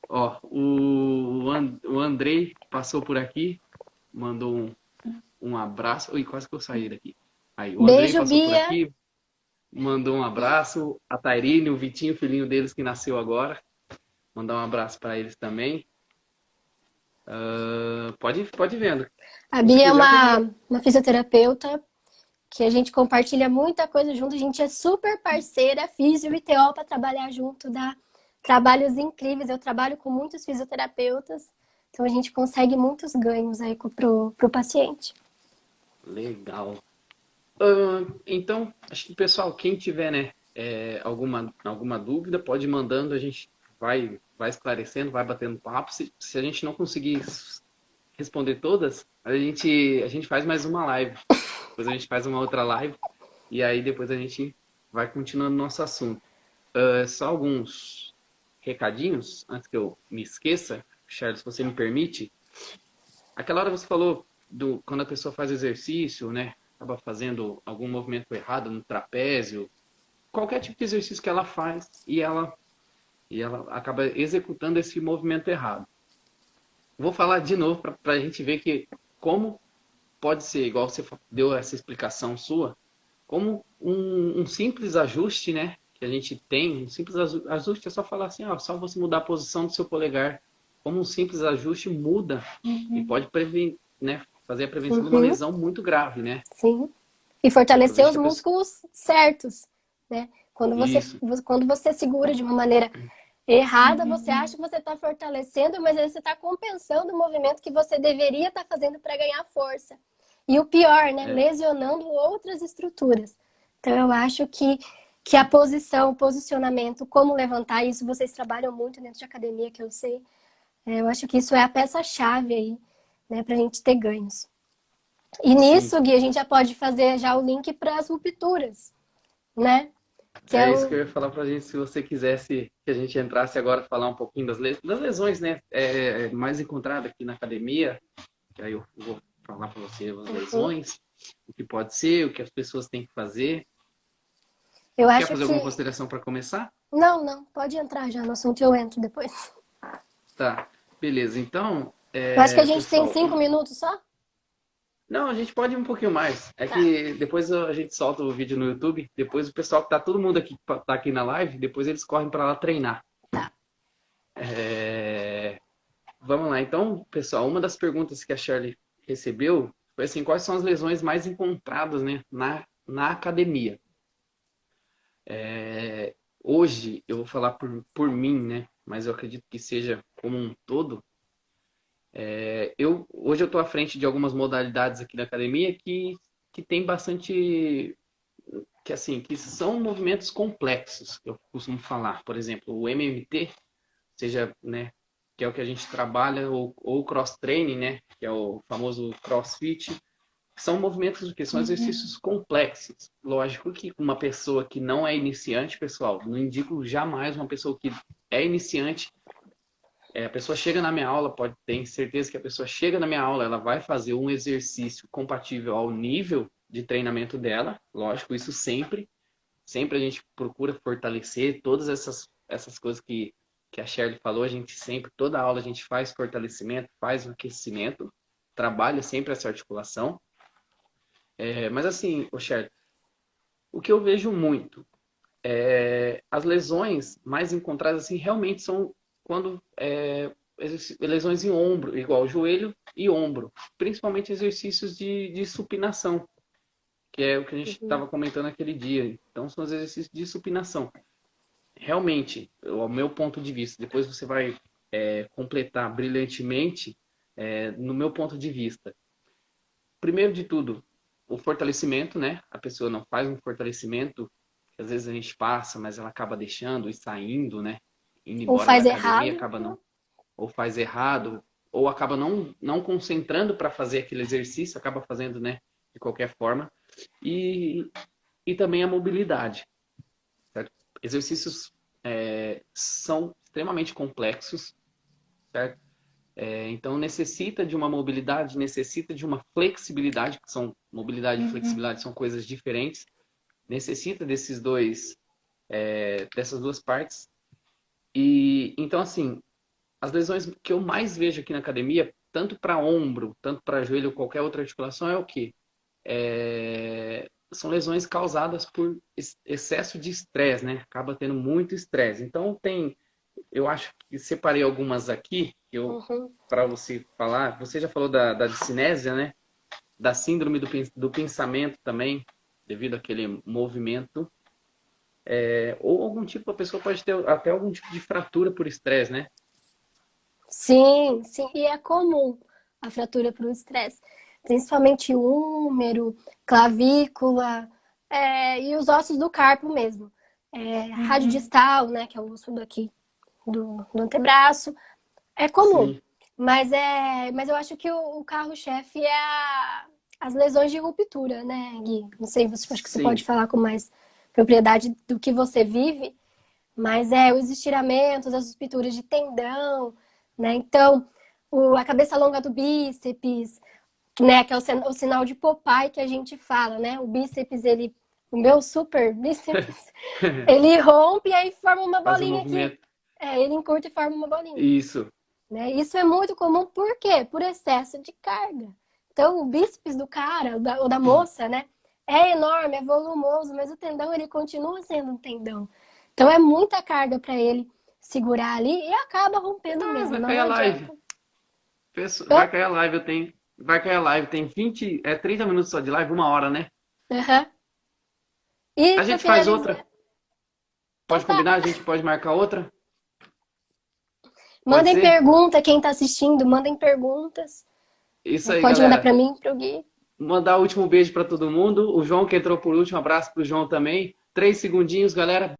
Ó, o Andrei passou por aqui, mandou um abraço. Ui, quase que eu saí daqui. Aí, o Andrei Beijo, passou por Bia. aqui, mandou um abraço. A Tairine, o Vitinho, filhinho deles que nasceu agora. Mandar um abraço para eles também. Pode ir vendo. A Se você Bia é quiser, tem mais. uma fisioterapeuta que a gente compartilha muita coisa junto. A gente é super parceira, físio e TO para trabalhar junto, dá trabalhos incríveis. Eu trabalho com muitos fisioterapeutas, então a gente consegue muitos ganhos aí pro paciente. Legal. Então, acho que pessoal, quem tiver, né, alguma dúvida, pode ir mandando, a gente vai esclarecendo, vai batendo papo. Se a gente não conseguir responder todas, a gente faz mais uma live. Depois a gente faz uma outra live e aí depois a gente vai continuando nosso assunto. Só alguns recadinhos antes que eu me esqueça, Charles, se você me permite. Aquela hora você falou quando a pessoa faz exercício, né? Acaba fazendo algum movimento errado no trapézio, qualquer tipo de exercício que ela faz e ela acaba executando esse movimento errado. Vou falar de novo para a gente ver que como pode ser, igual você deu essa explicação sua, como um simples ajuste, né? Que a gente tem, um simples ajuste é só falar assim, ó, só você mudar a posição do seu polegar. Como um simples ajuste muda e pode prevenir, né? fazer a prevenção de uma Uhum, lesão muito grave, né? sim. E Às fortalecer vezes os a pessoa... músculos certos, né? Isso, Quando você segura de uma maneira errada, você acha que você está fortalecendo, mas aí você está compensando o movimento que você deveria estar fazendo para ganhar força. E o pior, né? é, Lesionando outras estruturas. Então, eu acho que a posição, o posicionamento, como levantar, isso vocês trabalham muito dentro de academia, que eu sei. Eu acho que isso é a peça-chave aí, né, para a gente ter ganhos. E sim. nisso, Gui, a gente já pode fazer já o link para as rupturas, né? Que é É isso que o. eu ia falar pra gente, se você quisesse que a gente entrasse agora falar um pouquinho das lesões, né? Mais encontradas aqui na academia, que aí eu vou falar para você as Uhum. lesões, o que pode ser, o que as pessoas têm que fazer. Eu Quer acho fazer alguma que. consideração para começar? Não, não, pode entrar já no assunto, eu entro depois. Tá, beleza. Então, Eu acho que a gente tem pessoal, 5 minutos só? não, a gente pode ir um pouquinho mais. É Tá, que depois a gente solta o vídeo no YouTube, depois o pessoal que tá todo mundo aqui, tá aqui na live, depois eles correm para lá treinar. tá. É, vamos lá. Então, pessoal, uma das perguntas que a Shirley recebeu foi assim, quais são as lesões mais encontradas, né, na academia? Hoje, eu vou falar por mim, né, mas eu acredito que seja como um todo. Hoje eu estou à frente de algumas modalidades aqui da academia que tem bastante, que assim, que são movimentos complexos, eu costumo falar. Por exemplo, o MMT, seja, né, que é o que a gente trabalha, ou o cross-training, né, que é o famoso CrossFit, são movimentos que são exercícios complexos. Lógico que uma pessoa que não é iniciante, pessoal, não indico jamais uma pessoa que é iniciante. A pessoa chega na minha aula, pode ter certeza que a pessoa chega na minha aula, ela vai fazer um exercício compatível ao nível de treinamento dela. Lógico, isso sempre. Sempre a gente procura fortalecer todas essas coisas que a Shirley falou. A gente sempre, toda aula, a gente faz fortalecimento, faz um aquecimento, trabalha sempre essa articulação. Mas assim, Shirley, o que eu vejo muito, as lesões mais encontradas assim, realmente são quando lesões em ombro, igual joelho e ombro, principalmente exercícios de supinação, que é o que a gente Uhum. estava comentando aquele dia. Então, são os exercícios de supinação. Realmente, ao meu ponto de vista, depois você vai completar brilhantemente, no meu ponto de vista. Primeiro de tudo, o fortalecimento, né? A pessoa não faz um fortalecimento, que às vezes a gente passa, mas ela acaba deixando e saindo, né? Indo Ou embora da faz academia, errado. acaba não, ou faz errado, ou acaba não concentrando para fazer aquele exercício, acaba fazendo, né? De qualquer forma. E, e também a mobilidade. Certo? Exercícios são extremamente complexos, certo? Então necessita de uma mobilidade, necessita de uma flexibilidade, que são mobilidade e flexibilidade são coisas diferentes. Necessita dessas duas partes. E então assim, as lesões que eu mais vejo aqui na academia, tanto para ombro, tanto para joelho ou qualquer outra articulação, é o quê? São lesões causadas por excesso de estresse, né? Acaba tendo muito estresse. Então eu acho que separei algumas aqui, Uhum. para você falar. Você já falou da discinésia, né? Da síndrome do pensamento também, devido àquele movimento. Ou algum tipo, a pessoa pode ter até algum tipo de fratura por estresse, né? Sim, sim, e é comum a fratura por estresse, principalmente úmero, clavícula, e os ossos do carpo mesmo. Rádio distal, né, que é o osso daqui do antebraço, é comum. Sim, Mas eu acho que o carro-chefe é as lesões de ruptura, né, Gui? Não sei, acho que você pode sim, falar com mais propriedade do que você vive, mas os estiramentos, as rupturas de tendão, né? Então, a cabeça longa do bíceps, né? Que é o sinal de Popeye que a gente fala, né? O bíceps, o meu super bíceps, ele rompe e aí forma uma faz um bolinha aqui. movimento. Ele encurta e forma uma bolinha. Isso, Né? Isso é muito comum, por quê? Por excesso de carga. Então, o bíceps do cara, ou da moça, né? É enorme, é volumoso, mas o tendão ele continua sendo um tendão. Então, é muita carga para ele segurar ali e acaba rompendo mesmo, vai não cair a live. adianta. Vai cair a live, eu tenho. Vai cair a live, tem 30 minutos só de live, 1 hora, né? Aham. E A pra gente faz finalizar, outra. então Pode tá. combinar? A gente pode marcar outra? Pode Mandem ser? pergunta, quem tá assistindo, mandem perguntas. Isso aí, Pode mandar galera. pra mim, pro Gui. Mandar o último beijo para todo mundo. O João que entrou por último, abraço pro João também. 3 segundinhos, galera.